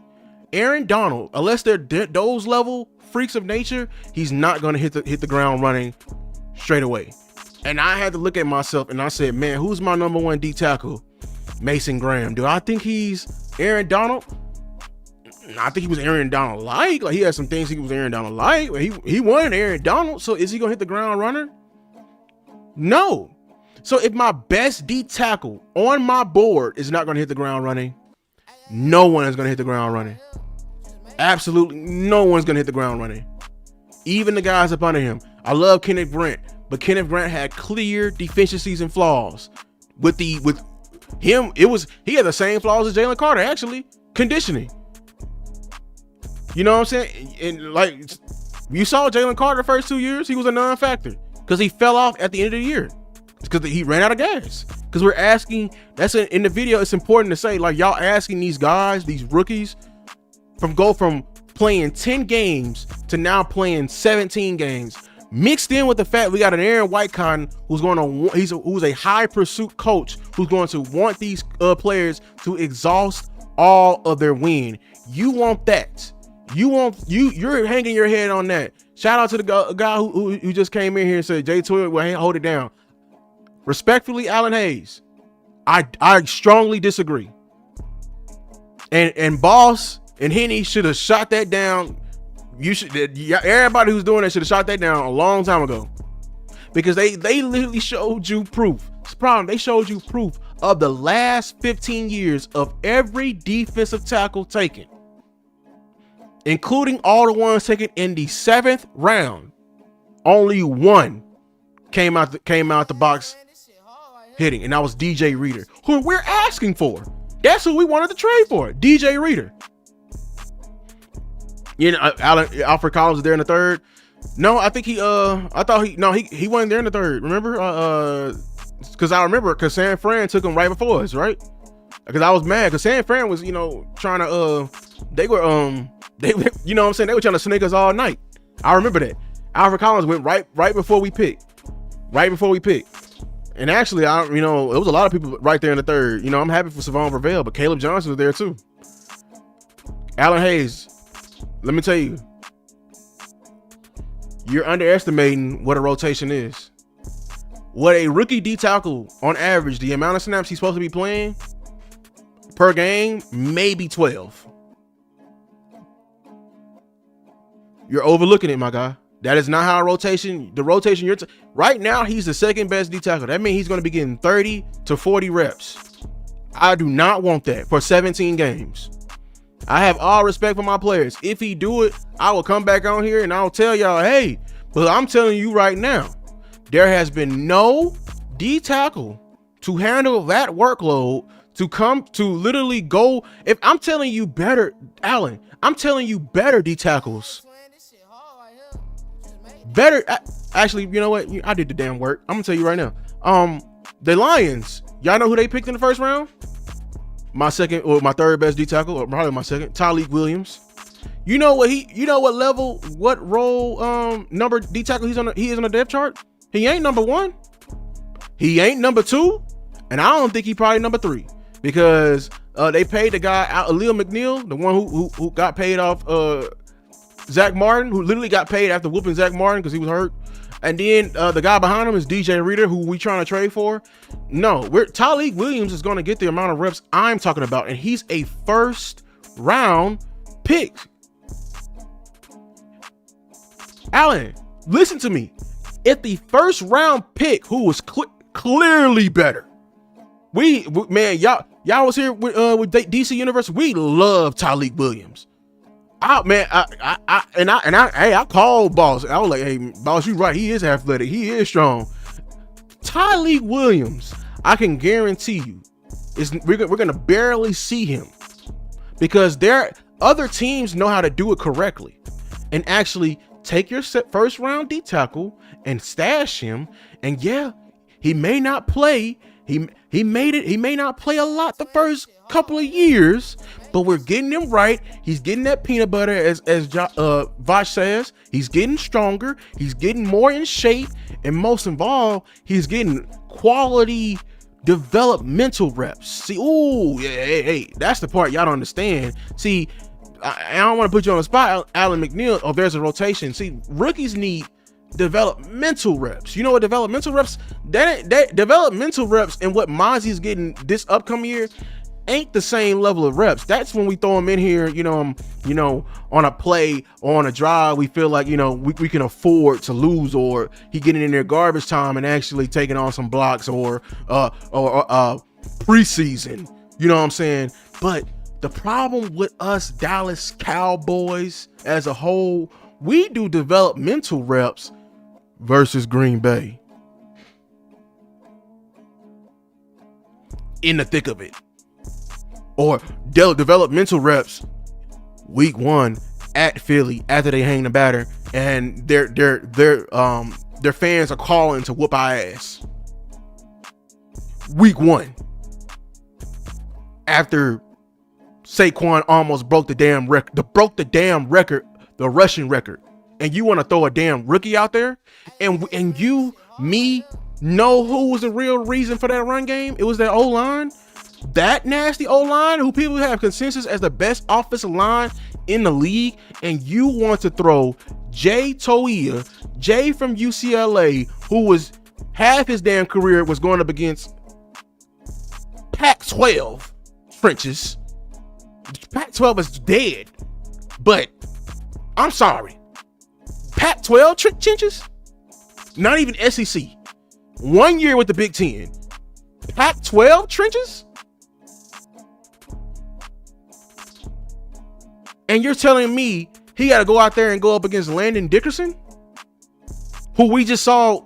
Aaron Donald, unless they're those level freaks of nature, he's not gonna hit the ground running straight away. And I had to look at myself and I said, man, who's my number one D tackle? Mason Graham. Do I think he's Aaron Donald? I think he was Aaron Donald like he had some things he was Aaron Donald like. He wasn't Aaron Donald, so is he gonna hit the ground runner? No. So if my best D tackle on my board is not gonna hit the ground running, no one is gonna hit the ground running. Absolutely no one's gonna hit the ground running. Even the guys up under him. I love Kenneth Grant, but Kenneth Grant had clear deficiencies and flaws. With him, he had the same flaws as Jalen Carter, actually. Conditioning. You know what I'm saying? And you saw Jalen Carter the first 2 years, he was a non-factor because he fell off at the end of the year because he ran out of gas. Because we're asking, in the video, it's important to say, y'all asking these guys, these rookies, from playing 10 games to now playing 17 games, mixed in with the fact we got an Aaron Whitecotton who's a high pursuit coach who's going to want these players to exhaust all of their win. You want that. You're hanging your head on that. Shout out to the guy who just came in here and said, Jay Toy, well, hey, hold it down. Respectfully, Alan Hayes, I strongly disagree. And Boss and Henny should have shot that down. Everybody who's doing that should have shot that down a long time ago, because they literally showed you proof. It's a problem. They showed you proof of the last 15 years of every defensive tackle taken, including all the ones taken in the 7th round. Only one came out the box hitting, and that was DJ Reader, who we're asking for. That's who we wanted to trade for, DJ Reader. You know, Alfred Collins was there in the 3rd. No, I think he wasn't there in the 3rd. Remember? Because San Fran took him right before us, right? Because I was mad because San Fran was, trying to they were you know what I'm saying, they were trying to snake us all night. I remember that. Alfred Collins went right before we picked. And actually, it was a lot of people right there in the 3rd. I'm happy for Savon Vervelle, but Caleb Johnson was there too. Alan Hayes, let me tell you, you're underestimating what a rotation is. What a rookie D tackle on average, the amount of snaps he's supposed to be playing per game, maybe 12. You're overlooking it, my guy. That is not how the rotation right now, he's the 2nd best D tackle. That means he's going to be getting 30 to 40 reps. I do not want that for 17 games. I have all respect for my players. If he do it, I will come back on here and I'll tell y'all, hey, but I'm telling you right now, there has been no D tackle to handle that workload to come to literally go. If I'm telling you better, Allen, I'm telling you better D tackles. Better, actually, you know what? I did the damn work. I'm gonna tell you right now. The Lions, y'all know who they picked in the 1st round? My 2nd or my 3rd best D tackle, or probably my 2nd, Tyleik Williams. You know what level, what role, number D tackle he is on the depth chart? He ain't number 1. He ain't number 2, and I don't think he probably number 3, because they paid the guy out, Aaliyah McNeil, the one who got paid off Zach Martin, who literally got paid after whooping Zach Martin because he was hurt. And then the guy behind him is DJ Reader, who we trying to trade for. No, Tyleik Williams is going to get the amount of reps I'm talking about, and he's a 1st round pick. Allen, listen to me. If the 1st round pick, who was clearly better, y'all was here with DC Universe. We love Tyleik Williams. I called Boss. I was like, hey, Boss, you right. He is athletic. He is strong. Tyleik Williams, I can guarantee you, we're going to barely see him, because other teams know how to do it correctly and actually take your 1st round D tackle and stash him. And yeah, he may not play. He may not play a lot the first couple of years, but we're getting him right. He's getting that peanut butter, as Vosh says. He's getting stronger. He's getting more in shape, and most of all, he's getting quality developmental reps. See, hey, that's the part y'all don't understand. See, I don't want to put you on the spot, Alan McNeil. Oh, there's a rotation. See, rookies need developmental reps. You know what developmental reps? That developmental reps and what Mozzie's getting this upcoming year ain't the same level of reps. That's when we throw him in here, on a play or on a drive, we feel like, we can afford to lose, or he getting in there garbage time and actually taking on some blocks or preseason. You know what I'm saying? But the problem with us Dallas Cowboys as a whole, we do developmental reps versus Green Bay in the thick of it, or developmental reps week 1 at Philly after they hang the batter and their fans are calling to whoop our ass. Week 1 after Saquon almost broke the damn record, the rushing record, and you want to throw a damn rookie out there, and me know who was the real reason for that run game? It was that O-line, that nasty O-line, who people have consensus as the best offensive line in the league, and you want to throw Jay Toia, Jay from UCLA, who was half his damn career was going up against Pac-12 trenches. Pac-12 is dead, but I'm sorry. Pac-12 trenches? Not even SEC. 1 year with the Big Ten. Pac-12 trenches? And you're telling me he got to go out there and go up against Landon Dickerson, who we just saw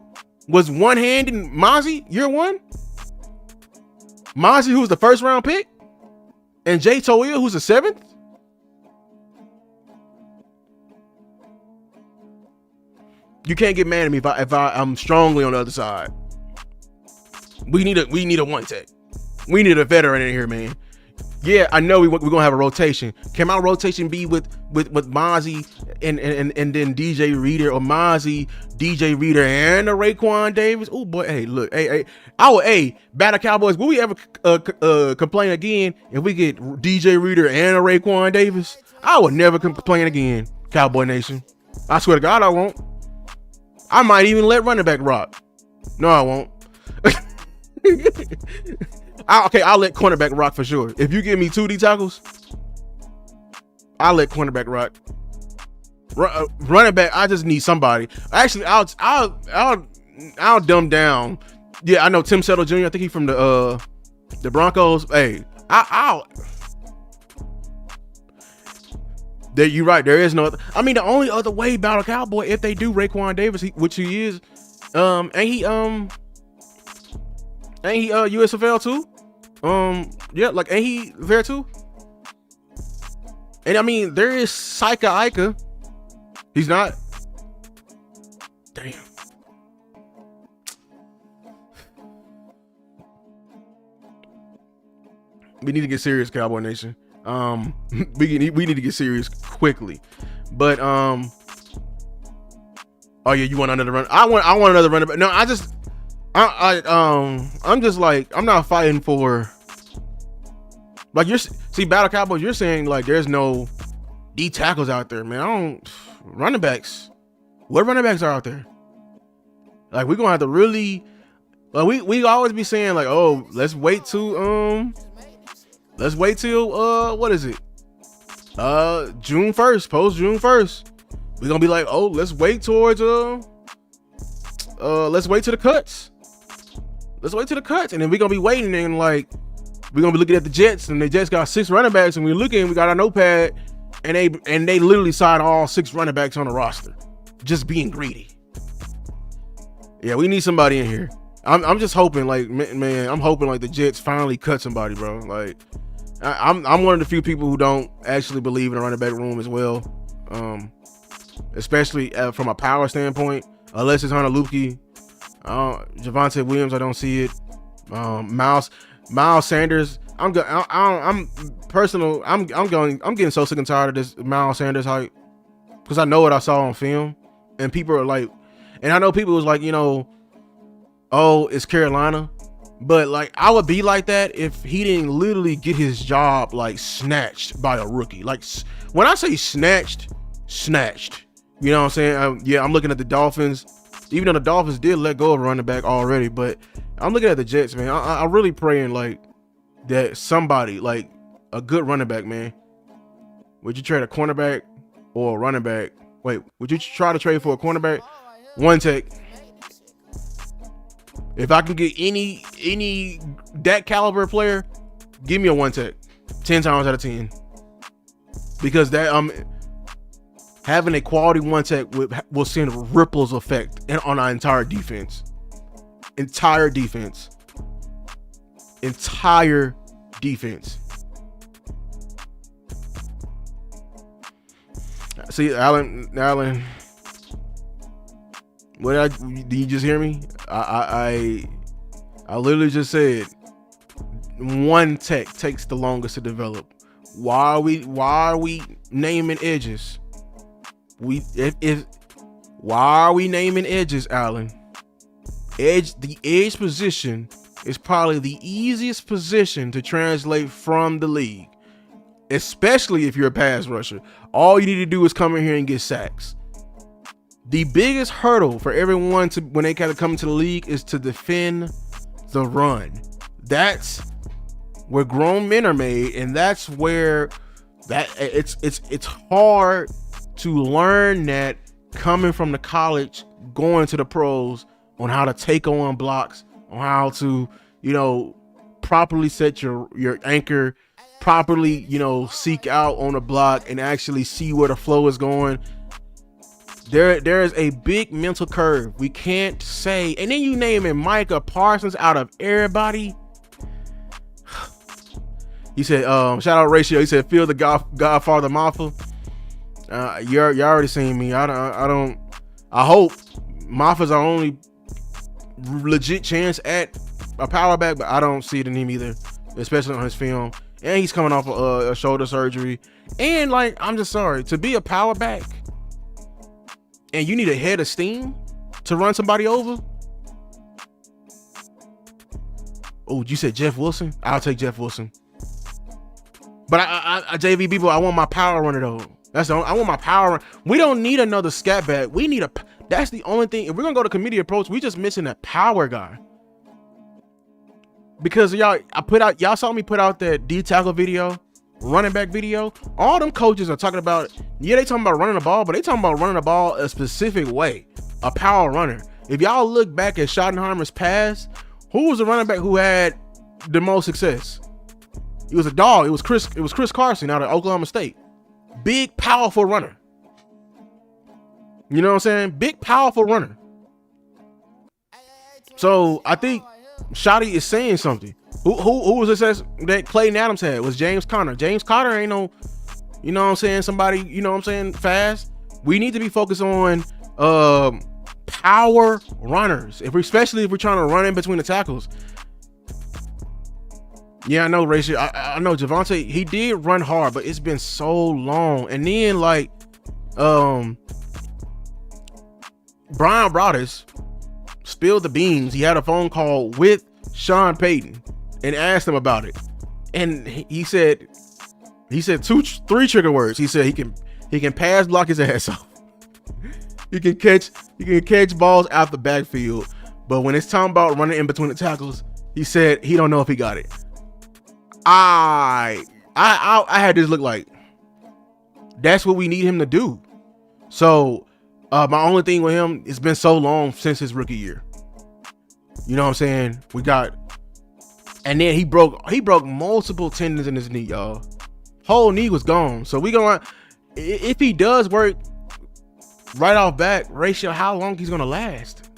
was one-handed Mozzie year one? Mozzie, who was the first round pick? And Jay Toia, who's the 7th? You can't get mad at me if I'm strongly on the other side. We need a one tech. We need a veteran in here, man. Yeah, I know we're gonna have a rotation. Can my rotation be with Mozzie and then DJ Reader, or Mozzie, DJ Reader, and a Raekwon Davis? Oh boy, hey, look, Battle Cowboys. Will we ever complain again if we get DJ Reader and a Raekwon Davis? I would never complain again, Cowboy Nation. I swear to God, I won't. I might even let running back rock. No, I won't. I'll let cornerback rock for sure. If you give me 2D tackles, I'll let cornerback rock. Running back, I just need somebody. Actually, I'll dumb down. Yeah, I know Tim Settle Jr. I think he's from the Broncos. Hey, you're right. There is no other. I mean, the only other way Battle Cowboy, if they do Raekwon Davis, which he is, ain't he USFL too? Yeah, like, ain't he there too? And I mean, there is Sika Ika. He's not. Damn. We need to get serious, Cowboy Nation. We need to get serious quickly. But oh yeah, you want another run? I want another runner. But no, I'm just like, I'm not fighting for, like, Battle Cowboys, you're saying like there's no D tackles out there, man. Running backs. What running backs are out there? Like, we're gonna have to really, like, we always be saying like, oh, let's wait till what is it? June 1st, post June 1st. We're gonna be like, oh, let's wait towards let's wait to the cuts. Let's wait to the cuts, and then we're gonna be waiting, and like, we're gonna be looking at the Jets, and the Jets got 6 running backs, and we're looking, we got our notepad, and they literally signed all 6 running backs on the roster, just being greedy. Yeah, we need somebody in here. I'm just hoping, like, man, I'm hoping like the Jets finally cut somebody, bro. Like, I'm one of the few people who don't actually believe in a running back room as well, especially from a power standpoint. Unless it's Hunter Luepke, Javonte Williams, I don't see it. Miles Sanders, I'm getting so sick and tired of this Miles Sanders hype, because I know what I saw on film, and people are like, and I know people was like, oh, it's Carolina, but like, I would be like that if he didn't literally get his job like snatched by a rookie. Like, when I say snatched. You know what I'm saying? Yeah, I'm looking at the Dolphins, even though the Dolphins did let go of a running back already, but I'm looking at the Jets, man. I'm really praying like that somebody, like a good running back, man. Would you trade a cornerback or a running back? Wait, would you try to trade for a cornerback? One tech. If I can get any that caliber player, give me a one tech. 10 times out of 10. Because that having a quality one tech will send ripples effect on our entire defense. Entire defense. See, Alan, did you just hear me? I literally just said one tech takes the longest to develop. Why are we naming edges? Why are we naming edges, Alan? The edge position is probably the easiest position to translate from the league, especially if you're a pass rusher. All you need to do is come in here and get sacks. The biggest hurdle for everyone to when they kind of come into the league is to defend the run. That's where grown men are made, and that's where it's hard to learn that coming from the college, going to the pros, on how to take on blocks, on how to, properly set your anchor, properly, seek out on a block and actually see where the flow is going. There is a big mental curve. We can't say, and then you name it Micah Parsons out of everybody. He said, shout out Ratio. He said, feel the Godfather Mafia. You already seen me. I hope Mafia's our only legit chance at a power back, but I don't see it in him either, especially on his film. And he's coming off a shoulder surgery. And I'm just sorry, to be a power back and you need a head of steam to run somebody over. Oh, you said Jeff Wilson? I'll take Jeff Wilson. But I JV people, I want my power runner though. I want my power run. We don't need another scat back. We need that's the only thing. If we're gonna go to committee approach, we just missing a power guy. Because y'all saw me put out that D tackle video, running back video. All them coaches are talking about, they talking about running the ball, but they talking about running the ball a specific way, a power runner. If y'all look back at Schottenheimer's past, who was the running back who had the most success? It was a dog. It was Chris Carson out of Oklahoma State. Big, powerful runner. You know what I'm saying? Big, powerful runner. So I think Shotty is saying something. Who was this that Clayton Adams had? Was James Conner. James Conner ain't no, you know what I'm saying, somebody, you know what I'm saying, fast. We need to be focused on power runners, especially if we're trying to run in between the tackles. Yeah, I know, Rachel. I know KaVontae, he did run hard, but it's been so long. And then Brian Broaddus spilled the beans. He had a phone call with Sean Payton and asked him about it. And he said 3 trigger words. He said he can pass block his ass off. He can catch balls out the backfield. But when it's time about running in between the tackles, he said he don't know if he got it. I had this look like that's what we need him to do. So my only thing with him, it's been so long since his rookie year. You know what I'm saying? And then he broke multiple tendons in his knee, y'all. Whole knee was gone. So if he does work right off back, Ratio, how long he's gonna last?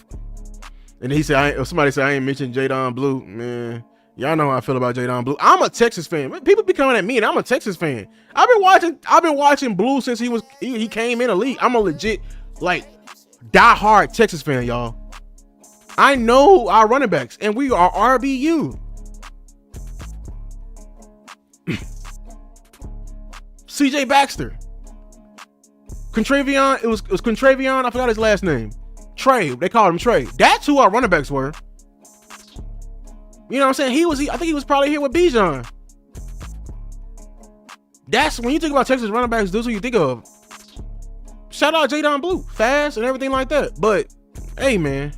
And he said, somebody said I ain't mentioned Jadon Blue, man. Y'all know how I feel about Jadon Blue. I'm a Texas fan. People be coming at me, and I'm a Texas fan. I've been watching Blue since he came in the league. I'm a legit die-hard Texas fan, y'all. I know our running backs, and we are RBU. CJ Baxter, Contravion. It was Contravion. I forgot his last name. Trey. They called him Trey. That's who our running backs were. You know what I'm saying? I think he was probably here with Bijan. That's when you think about Texas running backs, those who you think of. Shout out Jadon Blue, fast and everything like that. But hey, man,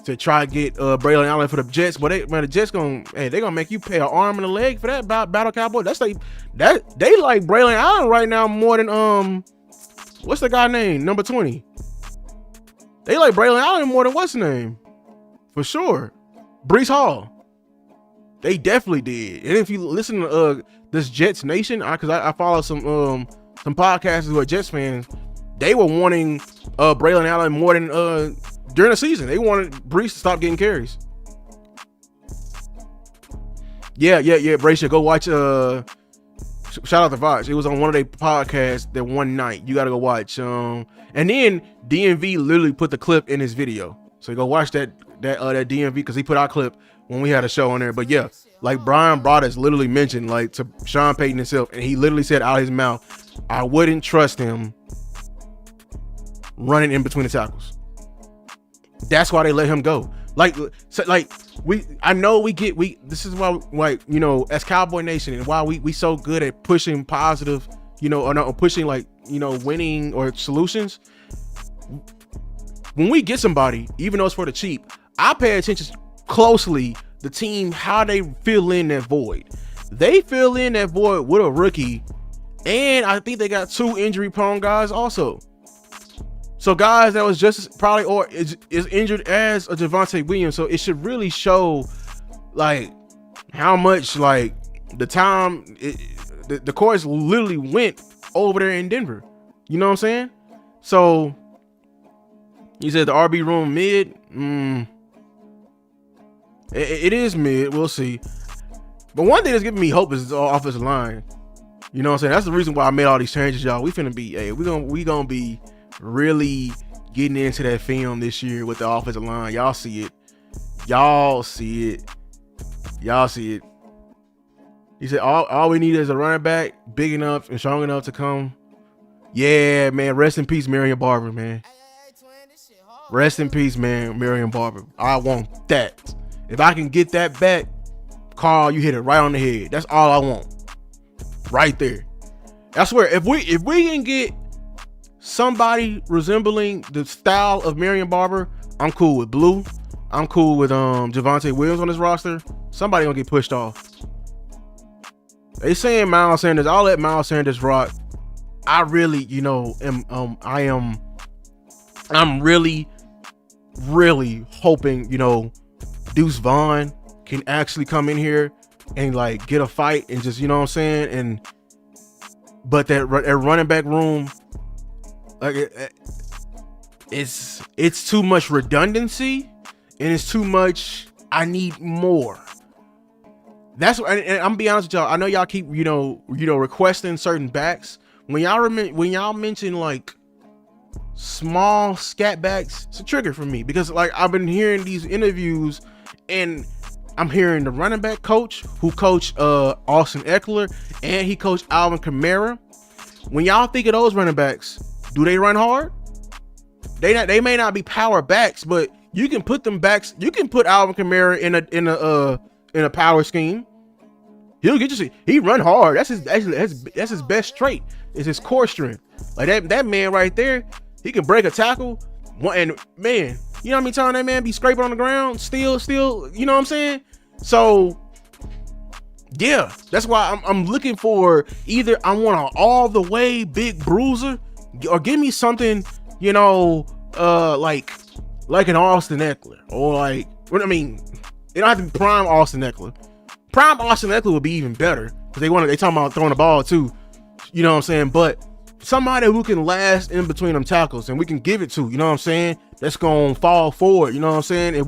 to try to get Braylon Allen for the Jets, but the Jets they gonna make you pay an arm and a leg for that Battle Cowboy. They like Braylon Allen right now more than what's the guy name? Number 20. They like Braylon Allen more than what's his name? For sure. Breece Hall. They definitely did. And if you listen to this Jets Nation, because I follow some podcasters who are Jets fans, they were wanting Braylon Allen more than during the season. They wanted Breece to stop getting carries. Yeah. Bracia, go watch. Shout out to Vox. It was on one of their podcasts that one night. You got to go watch. And then DMV literally put the clip in his video. So you go watch that DMV because he put our clip when we had a show on there. But yeah, like Brian Broaddus literally mentioned to Sean Payton himself, and he literally said out of his mouth, I wouldn't trust him running in between the tackles. That's why they let him go. This is why as Cowboy Nation, and why we so good at pushing positive, or pushing winning or solutions. when we get somebody, even though it's for the cheap, I pay attention closely the team, how they fill in that void. They fill in that void with a rookie, and I think they got 2 injury prone guys also. So guys that was just probably or is injured as a Javonte Williams. So it should really show like how much like the time the course literally went over there in Denver. You know what I'm saying? So you said the RB room mid. It is mid. We'll see. But one thing that's giving me hope is the offensive line. You know what I'm saying? That's the reason why I made all these changes, y'all. We finna be, we gonna be really getting into that film this year with the offensive line. Y'all see it. Y'all see it. Y'all see it. He said all we need is a running back big enough and strong enough to come. Yeah, man. Rest in peace, Marion Barber, man. Rest in peace, man, Marion Barber. I want that. If I can get that back, Carl, you hit it right on the head. That's all I want. Right there. I swear, if we can get somebody resembling the style of Marion Barber, I'm cool with Blue. I'm cool with Javonte Williams on this roster. Somebody gonna get pushed off. They saying Miles Sanders. I'll let Miles Sanders rock. I really, I'm really hoping, Deuce Vaughn can actually come in here and like get a fight and just, you know what I'm saying? But that running back room, like it's too much redundancy and it's too much. I need more. That's what, and I'm be honest with y'all. I know y'all keep, requesting certain backs. When y'all mention like small scat backs, it's a trigger for me because like I've been hearing these interviews and I'm hearing the running back coach who coached Austin Eckler and he coached Alvin Kamara. When y'all think of those running backs, do they run hard? They may not be power backs, but you can put them backs. You can put Alvin Kamara in a power scheme. He'll get you. He run hard. That's his best trait. Is his core strength. Like that man right there, he can break a tackle. And man, you know how many times that man be scraping on the ground, still, you know what I'm saying? So yeah, that's why I'm looking for either I want an all the way big bruiser or give me something, like an Austin Eckler or like, I mean, it don't have to be prime Austin Eckler. Prime Austin Eckler would be even better because they talking about throwing the ball too. You know what I'm saying? But somebody who can last in between them tackles and we can give it to, you know what I'm saying? That's gonna fall forward, you know what I'm saying? If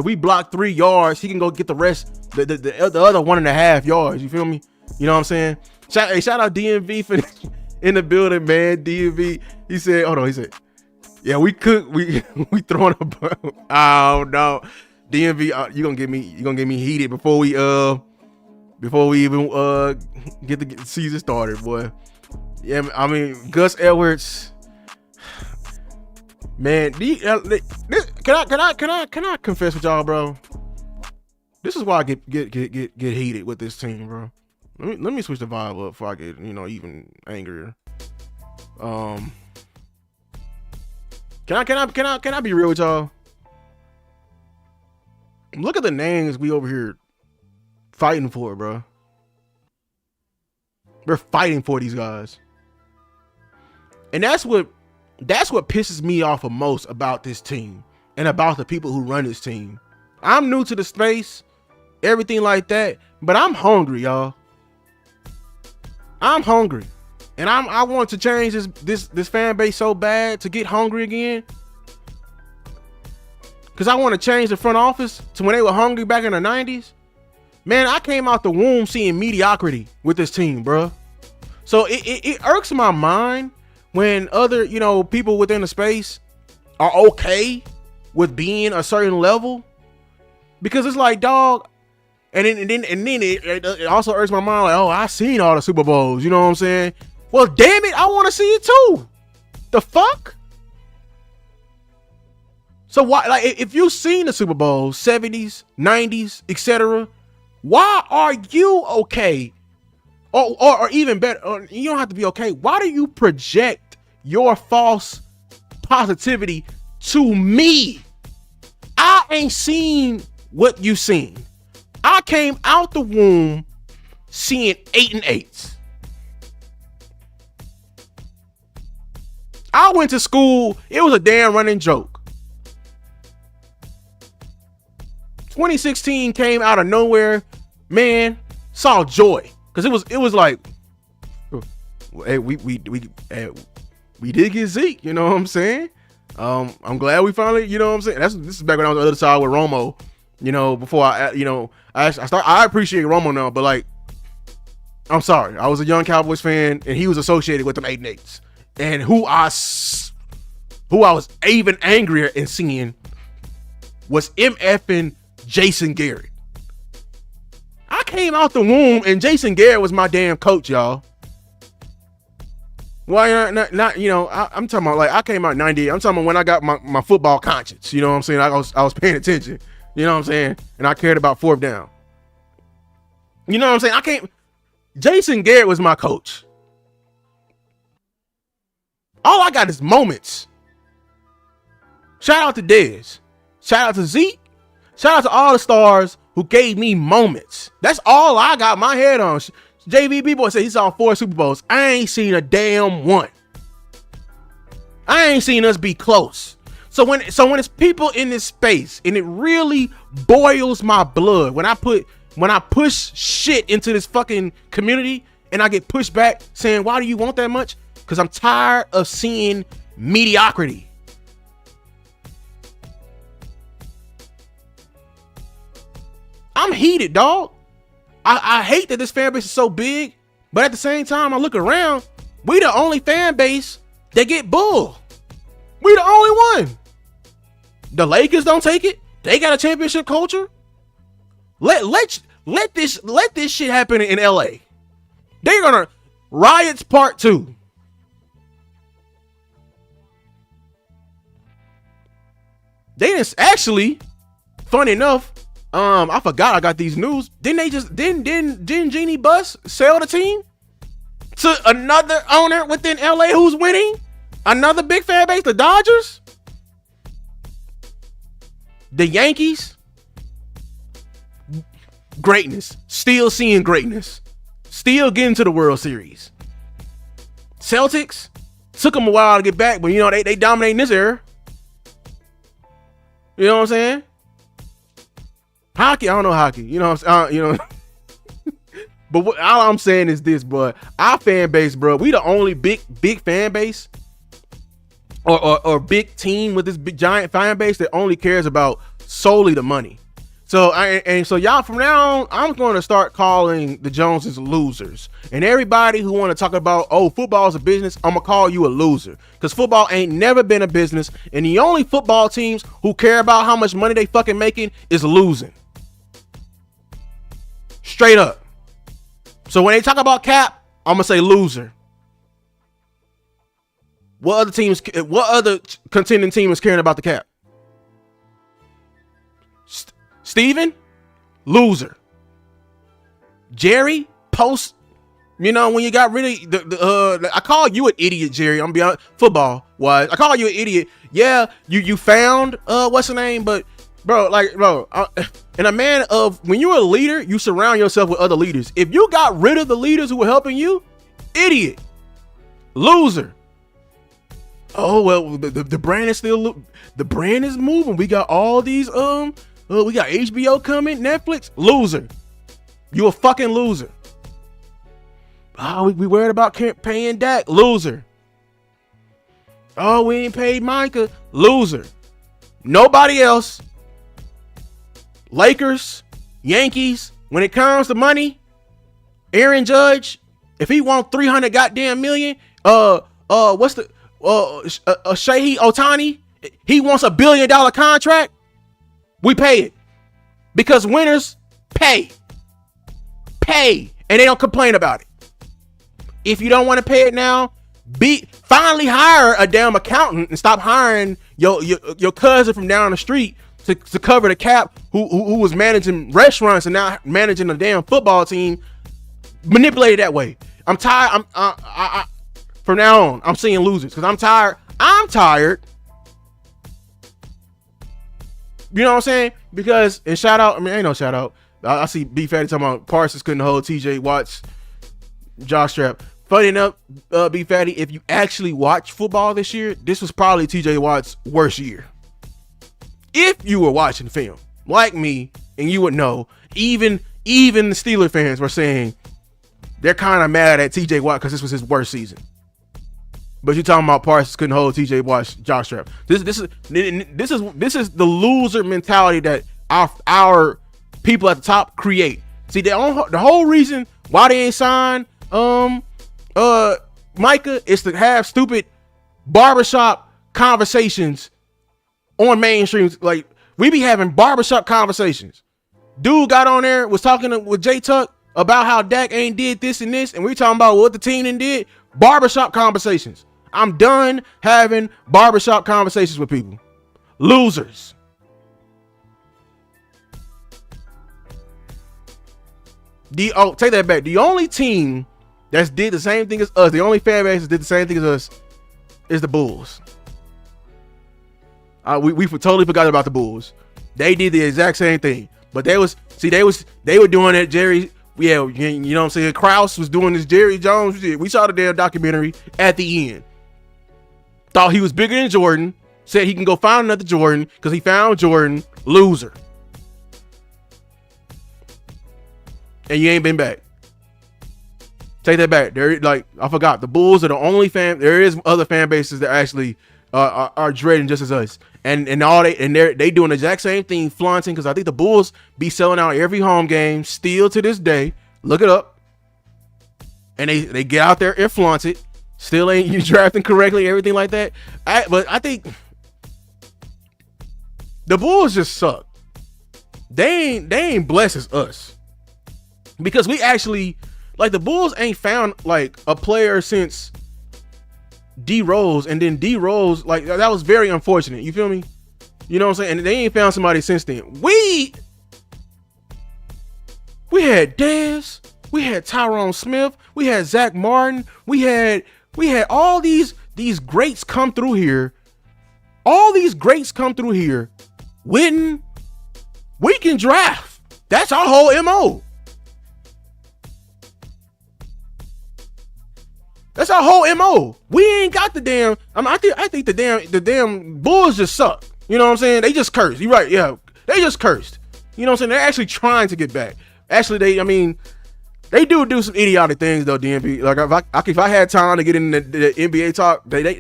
we block 3 yards, he can go get the rest, the other 1.5 yards. You feel me? You know what I'm saying? Shout out DMV for in the building, man. DMV. He said, yeah, we throwing a ball. Oh no, DMV, you gonna get me heated before we even get the season started, boy. Yeah, I mean Gus Edwards, man. Can I confess with y'all, bro? This is why I get heated with this team, bro. Let me switch the vibe up before I get even angrier. Can I be real with y'all? Look at the names we over here fighting for, bro. We're fighting for these guys. And that's what pisses me off the most about this team and about the people who run this team. I'm new to the space, everything like that, but I'm hungry, y'all. I'm hungry. And I want to change this fan base so bad to get hungry again. Cause I want to change the front office to when they were hungry back in the 90s. Man, I came out the womb seeing mediocrity with this team, bro. So it irks my mind when other, people within the space are okay with being a certain level, because it's like, dog. And then it also irks my mind, like, oh, I seen all the Super Bowls. You know what I'm saying? Well, damn it, I want to see it too. The fuck? So why, like, if you've seen the Super Bowl, 70s, 90s, etc., why are you okay? Or even better, you don't have to be okay. Why do you project your false positivity to me. I ain't seen what you seen. I came out the womb seeing 8-8s. I went to school. It was a damn running joke. 2016 came out of nowhere. Man, saw joy. Cause it was like, hey, we did get Zeke, you know what I'm saying? I'm glad we finally, you know what I'm saying? This is back when I was on the other side with Romo, you know, before I appreciate Romo now, but like, I'm sorry. I was a young Cowboys fan and he was associated with them 8-8s. And who I was even angrier in seeing was MFing Jason Garrett. I came out the womb and Jason Garrett was my damn coach, y'all. Why not you know, I'm talking about like I came out 98. I'm talking about when I got my football conscience. You know what I'm saying? I was paying attention. You know what I'm saying? And I cared about fourth down. You know what I'm saying? Jason Garrett was my coach. All I got is moments. Shout out to Dez. Shout out to Zeke. Shout out to all the stars who gave me moments. That's all I got my head on. JVB boy said he saw 4 Super Bowls. I ain't seen a damn one. I ain't seen us be close. So when it's people in this space and it really boils my blood when I push shit into this fucking community and I get pushed back saying, why do you want that much? Because I'm tired of seeing mediocrity. I'm heated, dog. I hate that this fan base is so big, but at the same time, I look around, we the only fan base that get bull. We the only one. The Lakers don't take it. They got a championship culture. Let this shit happen in LA. They're gonna riots part 2. They didn't actually, funny enough, I forgot I got these news. Didn't Jeannie Buss sell the team to another owner within LA who's winning? Another big fan base, the Dodgers? The Yankees? Greatness. Still seeing greatness. Still getting to the World Series. Celtics? Took them a while to get back, but you know, they dominating this era. You know what I'm saying? Hockey, I don't know hockey. You know what I'm saying? But all I'm saying is this, bro. Our fan base, bro, we the only big fan base or big team with this big giant fan base that only cares about solely the money. So so y'all, from now on, I'm going to start calling the Joneses losers. And everybody who want to talk about, oh, football is a business, I'm going to call you a loser. Because football ain't never been a business. And the only football teams who care about how much money they fucking making is losing. Straight up. So when they talk about cap, I'm going to say loser. What other contending team is caring about the cap? Steven, loser. Jerry, post, you know, when you got rid of I call you an idiot, Jerry. I'm beyond football wise. I call you an idiot. Yeah, you found what's the name, but bro, and a man of, when you're a leader, you surround yourself with other leaders. If you got rid of the leaders who were helping you, idiot, loser. Oh well, the brand is still, the brand is moving. We got all these we got HBO coming, Netflix, loser. You a fucking loser. Oh, we worried about paying Dak, loser. Oh, we ain't paid Micah, loser. Nobody else. Lakers, Yankees, when it comes to money, Aaron Judge, if he wants 300 goddamn million, what's the Shohei Ohtani, he wants $1 billion contract, we pay it. Because winners pay, and they don't complain about it. If you don't want to pay it now, finally hire a damn accountant and stop hiring your cousin from down the street to cover the cap who was managing restaurants and now managing a damn football team, manipulated that way. I'm tired. From now on, I'm seeing losers because I'm tired You know what I'm saying? Because, and shout out, I mean, ain't no shout out. I see B Fatty talking about Parsons couldn't hold TJ Watt's jockstrap. Funny enough, B Fatty, if you actually watch football this year, this was probably TJ Watt's worst year. If you were watching film like me, and you would know, even the Steeler fans were saying they're kind of mad at TJ Watt because this was his worst season. But you're talking about Parsons couldn't hold TJ Watt's jockstrap. This is the loser mentality that our people at the top create. See, the whole reason why they ain't signed Micah is to have stupid barbershop conversations on mainstreams. Like, we be having barbershop conversations. Dude got on there, was talking with Jay Tuck about how Dak ain't did this and this, and we talking about what the team did. Barbershop conversations. I'm done having barbershop conversations with people. Losers. Take that back. The only team that's did the same thing as us, the only fan base that did the same thing as us, is the Bulls. We totally forgot about the Bulls. They did the exact same thing, but they were doing it. Jerry, yeah, you know what I'm saying. Krause was doing this. Jerry Jones did. We saw the damn documentary at the end. Thought he was bigger than Jordan. Said he can go find another Jordan because he found Jordan. Loser. And you ain't been back. Take that back. I forgot. The Bulls are the only fan. There is other fan bases that actually are dreading just as us. And they doing the exact same thing, flaunting, because I think the Bulls be selling out every home game still to this day. Look it up. And they get out there and flaunt it. Still ain't you drafting correctly, everything like that. But I think the Bulls just suck. They ain't blessed as us. Because we actually, like, the Bulls ain't found like a player since D Rose, and then D Rose, like, that was very unfortunate. You feel me? You know what I'm saying? And they ain't found somebody since then. We had Dez, we had Tyrone Smith, we had Zach Martin, we had all these greats come through here. All these greats come through here. Witten, we can draft. That's our whole MO. That's our whole MO. We ain't got the damn. I think the damn Bulls just suck. You know what I'm saying? They just cursed. You're right. Yeah, they just cursed. You know what I'm saying? They're actually trying to get back. Actually, they do some idiotic things though. DMV. Like, if I had time to get in the NBA talk, they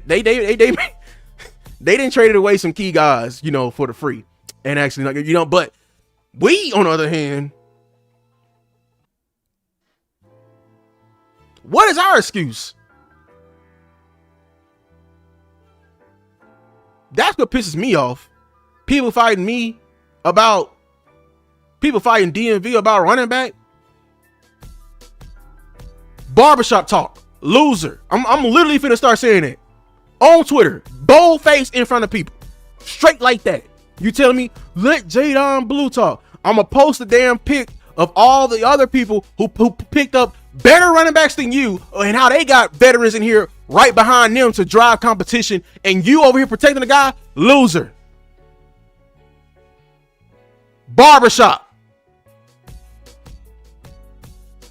didn't trade away some key guys, you know, for the free. And actually, like, you know, but we, on the other hand, what is our excuse? That's what pisses me off. People fighting DMV about running back. Barbershop talk. Loser. I'm literally finna start saying it on Twitter. Bold face in front of people. Straight like that. You telling me, let Jadon Blue talk. I'm gonna post a damn pic of all the other people who picked up better running backs than you, and how they got veterans in here right behind them to drive competition, and you over here protecting the guy. Loser. Barbershop.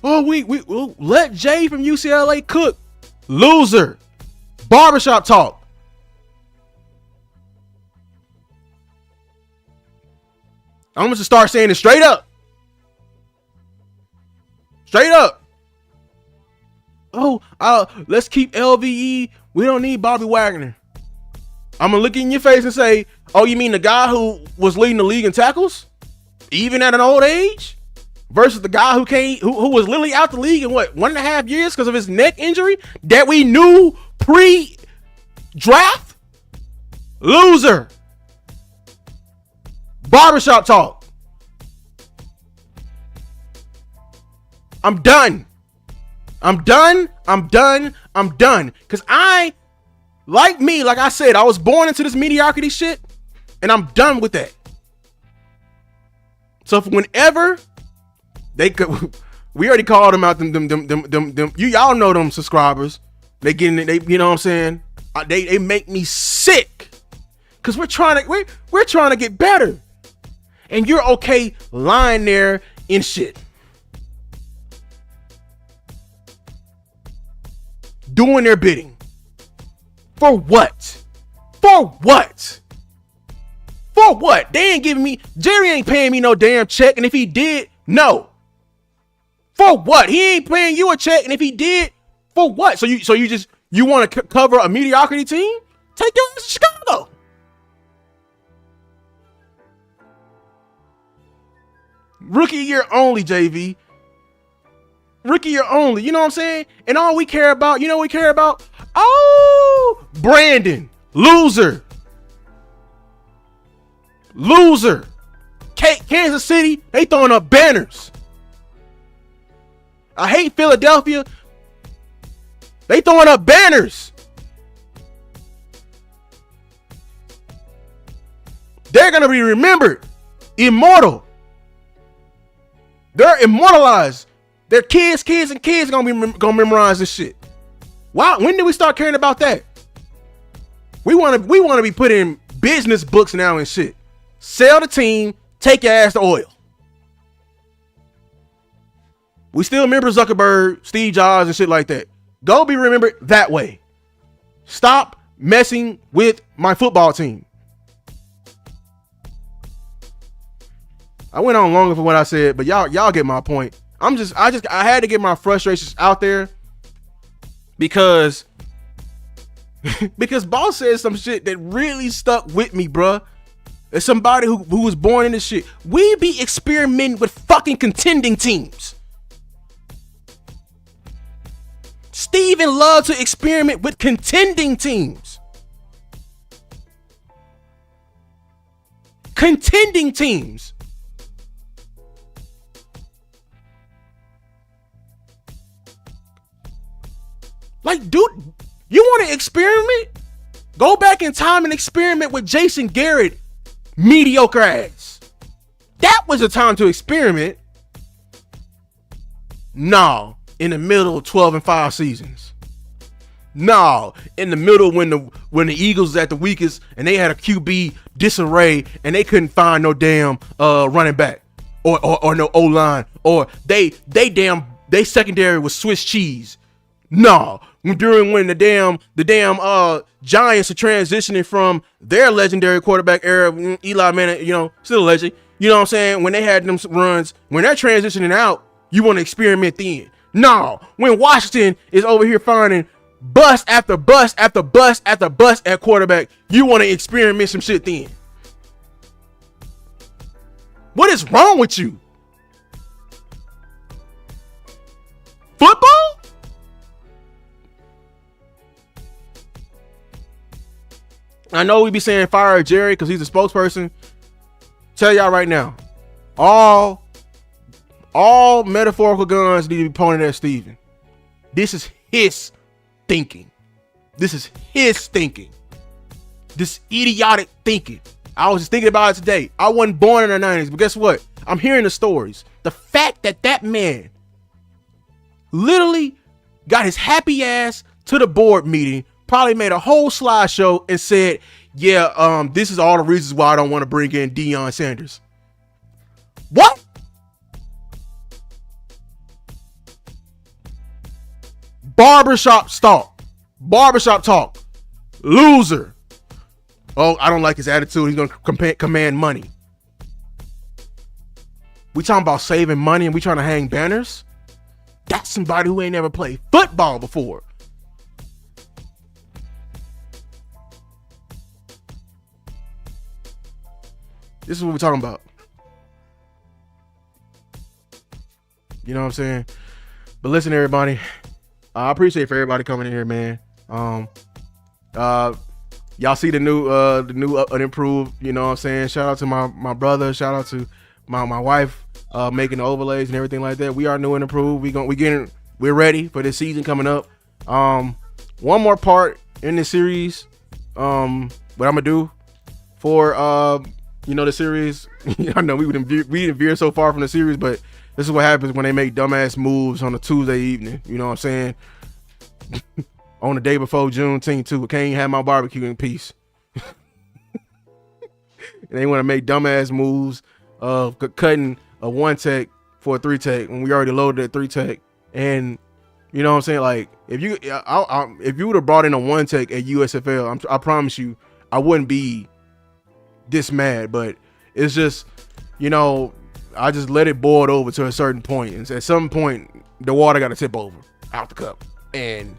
Oh, we'll let Jay from UCLA cook. Loser. Barbershop talk. I'm gonna just start saying it straight up. Straight up. Oh, let's keep LVE. We don't need Bobby Wagner. I'm gonna look in your face and say, oh, you mean the guy who was leading the league in tackles, even at an old age, versus the guy who was literally out the league in 1.5 years because of his neck injury that we knew pre-draft? Loser. Barbershop talk. I'm done. Because like I said, I was born into this mediocrity shit, and I'm done with that. So whenever they could, we already called them out. Them. Y'all know them subscribers. They you know what I'm saying? They make me sick. Because we're trying to get better. And you're okay lying there in shit. Doing their bidding. For what? For what? For what? They ain't giving me, Jerry ain't paying me no damn check. And if he did, no. For what? He ain't paying you a check. And if he did, for what? So you want to cover a mediocrity team? Take your ass to Chicago. Rookie year only, JV. Rookie year only. You know what I'm saying? And all we care about, you know what we care about? Oh, Brandon. Loser. Loser. Kansas City, they throwing up banners. I hate Philadelphia. They throwing up banners. They're going to be remembered. Immortal. They're immortalized. Their kids are going to memorize this shit. Wow, when did we start caring about that? We want to be put in business books now and shit. Sell the team, take your ass to oil. We still remember Zuckerberg, Steve Jobs, and shit like that. Go be remembered that way. Stop messing with my football team. I went on longer for what I said, but y'all get my point. I had to get my frustrations out there because boss said some shit that really stuck with me, bruh. As somebody who was born in this shit, we be experimenting with fucking contending teams. Steven loved to experiment with contending teams. Contending teams. Like, dude, you want to experiment? Go back in time and experiment with Jason Garrett. Mediocre ass. That was a time to experiment. No, in the middle of 12-5 seasons. No, in the middle when the Eagles was at the weakest and they had a QB disarray and they couldn't find no damn running back or no O-line or they secondary was Swiss cheese. No, during when the damn Giants are transitioning from their legendary quarterback era, Eli Manning, still a legend. You know what I'm saying? When they had them runs, when they're transitioning out, you want to experiment then. No, when Washington is over here finding bust after bust after bust after bust at quarterback, you want to experiment some shit then. What is wrong with you? Football? I know we be saying fire Jerry because he's a spokesperson. Tell y'all right now, all metaphorical guns need to be pointed at Steven. This is his thinking. This idiotic thinking. I was just thinking about it today. I wasn't born in the 90s, but guess what? I'm hearing the stories. The fact that man literally got his happy ass to the board meeting, probably made a whole slideshow and said, yeah, this is all the reasons why I don't want to bring in Deion Sanders. What? Barbershop talk. Loser. Oh, I don't like his attitude. He's going to command money. We talking about saving money and we trying to hang banners? That's somebody who ain't never played football before. This is what we're talking about. You know what I'm saying? But listen, everybody. I appreciate for everybody coming in here, man. Y'all see the new unimproved, you know what I'm saying? Shout out to my brother. Shout out to my wife making the overlays and everything like that. We are new and improved. We're ready for this season coming up. One more part in this series. What I'm gonna do for the series. I know we didn't veer so far from the series, but this is what happens when they make dumbass moves on a Tuesday evening. You know what I'm saying? On the day before Juneteenth too. I can't even have my barbecue in peace. They want to make dumbass moves of cutting a 1 tech for a 3 tech when we already loaded that 3 tech. And you know what I'm saying? Like if you would have brought in a 1 tech at USFL, I promise you, I wouldn't be this mad. But it's just, you know, I just let it boil over to a certain point, and at some point the water got to tip over out the cup. And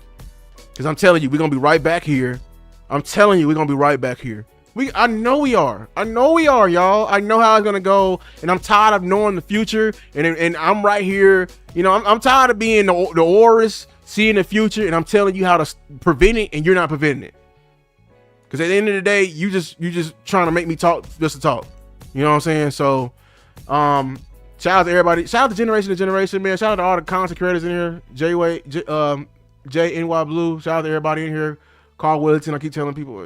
because I'm telling you, we're gonna be right back here. I'm telling you, we're gonna be right back here. I know we are, y'all. I know how it's gonna go, and I'm tired of knowing the future. And I'm right here. You know, I'm tired of being the Oris, seeing the future, and I'm telling you how to prevent it, and you're not preventing it. Because at the end of the day, you just trying to make me talk just to talk. You know what I'm saying? So, shout out to everybody. Shout out to Generation to Generation, man. Shout out to all the content creators in here. JNY Blue. Shout out to everybody in here. Carl Willington. I keep telling people.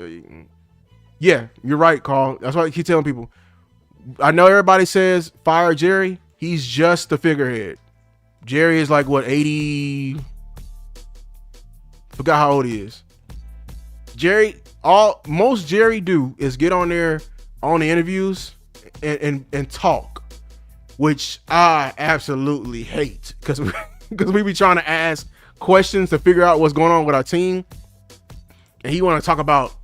Yeah, you're right, Carl. That's why I keep telling people. I know everybody says fire Jerry. He's just the figurehead. Jerry is like what, 80? Forgot how old he is. Most Jerry do is get on there on the interviews and talk, which I absolutely hate because we be trying to ask questions to figure out what's going on with our team, and he want to talk about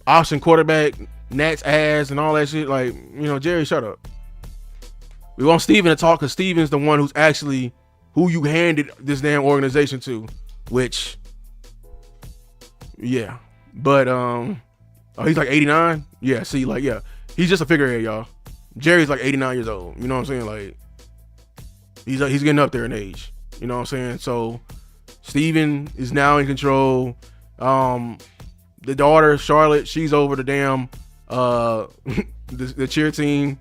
option quarterback, Nat's ass, and all that shit. Like, you know, Jerry, shut up. We want Steven to talk because Steven's the one who's actually who you handed this damn organization to, which, yeah. But, he's like 89. Yeah, see, like, yeah. He's just a figurehead, y'all. Jerry's like 89 years old. You know what I'm saying? Like, he's getting up there in age. You know what I'm saying? So, Steven is now in control. The daughter, Charlotte, she's over the damn the cheer team.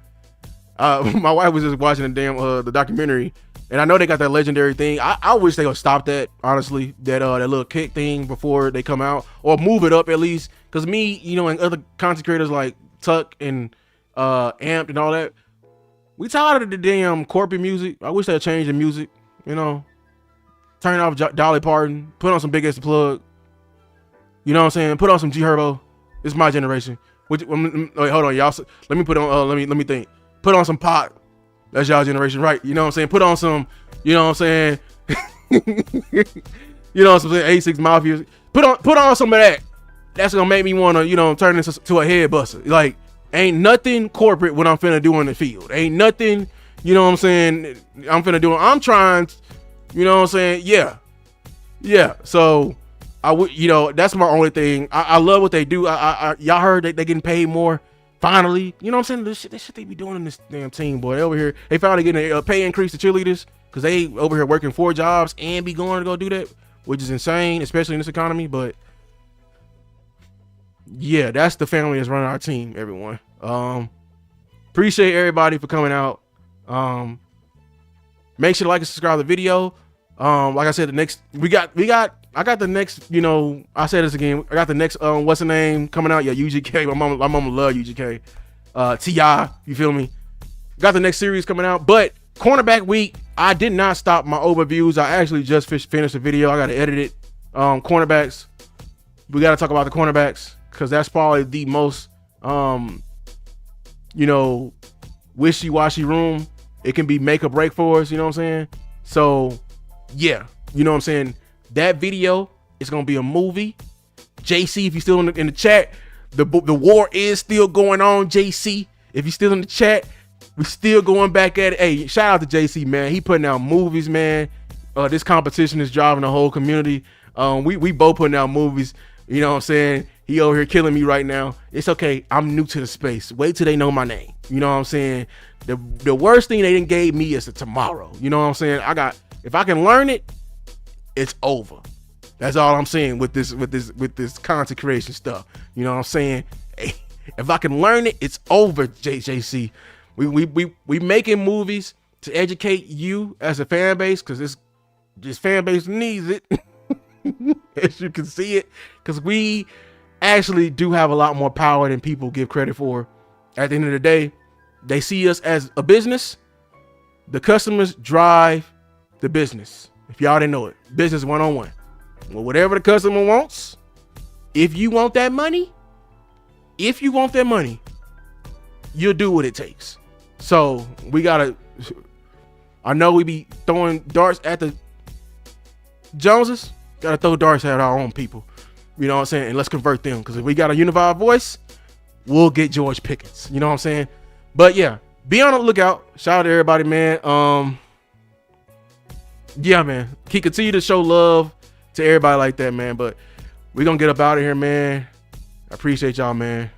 My wife was just watching the damn the documentary, and I know they got that legendary thing. I wish they would stop that, honestly, that little kick thing before they come out, or move it up at least. Because me, you know, and other content creators like Tuck and Amped and all that, we tired of the damn corporate music. I wish they'd change the music, you know, turn off Dolly Parton, put on some Big Ass the Plug. You know what I'm saying? Put on some G Herbo. This is my generation. Wait, hold on, y'all. Let me put on. Let me think. Put on some Pop. That's y'all generation, right? You know what I'm saying? Put on some. You know what I'm saying? You know what I'm saying? A6 Mafia. Put on some of that. That's gonna make me wanna, you know, turn this to a head buster. Like, ain't nothing corporate what I'm finna do in the field. Ain't nothing. You know what I'm saying? I'm finna do. I'm trying. You know what I'm saying? Yeah. So. I would, you know, that's my only thing. I love what they do. Y'all heard that they getting paid more. Finally, you know what I'm saying? This shit they be doing in this damn team, boy. They over here, they finally getting a pay increase to cheerleaders because they over here working 4 jobs and be going to go do that, which is insane, especially in this economy. But yeah, that's the family that's running our team. Everyone, appreciate everybody for coming out. Make sure to like and subscribe to the video. Like I said, the next I got the next, you know, I said this again. I got the next, what's the name coming out? Yeah, UGK. My mama love UGK. T.I., you feel me? Got the next series coming out. But cornerback week, I did not stop my overviews. I actually just finished the video. I got to edit it. Cornerbacks. We got to talk about the cornerbacks because that's probably the most, you know, wishy-washy room. It can be make or break for us, you know what I'm saying? So, yeah, you know what I'm saying? That video is gonna be a movie. JC, if you're still in the chat, the war is still going on. JC, if you're still in the chat, we still going back at it. Hey, shout out to JC, man. He putting out movies, man. This competition is driving the whole community. We both putting out movies. You know what I'm saying? He over here killing me right now. It's okay. I'm new to the space. Wait till they know my name. You know what I'm saying? The worst thing they didn't gave me is a tomorrow. You know what I'm saying? If I can learn it, it's over. That's all I'm saying with this content creation stuff. You know what I'm saying? Hey, if I can learn it, it's over, JC. We making movies to educate you as a fan base because this fan base needs it. As you can see it, because we actually do have a lot more power than people give credit for. At the end of the day, they see us as a business. The customers drive the business. If y'all didn't know it, business one-on-one. Well, whatever the customer wants, if you want that money, you'll do what it takes. So we gotta. I know we be throwing darts at the Joneses. Gotta throw darts at our own people. You know what I'm saying? And let's convert them. Because if we got a unified voice, we'll get George Pickens. You know what I'm saying? But yeah, be on the lookout. Shout out to everybody, man. Yeah, man. Continue to show love to everybody like that, man. But we're gonna get up out of here, man. I appreciate y'all, man.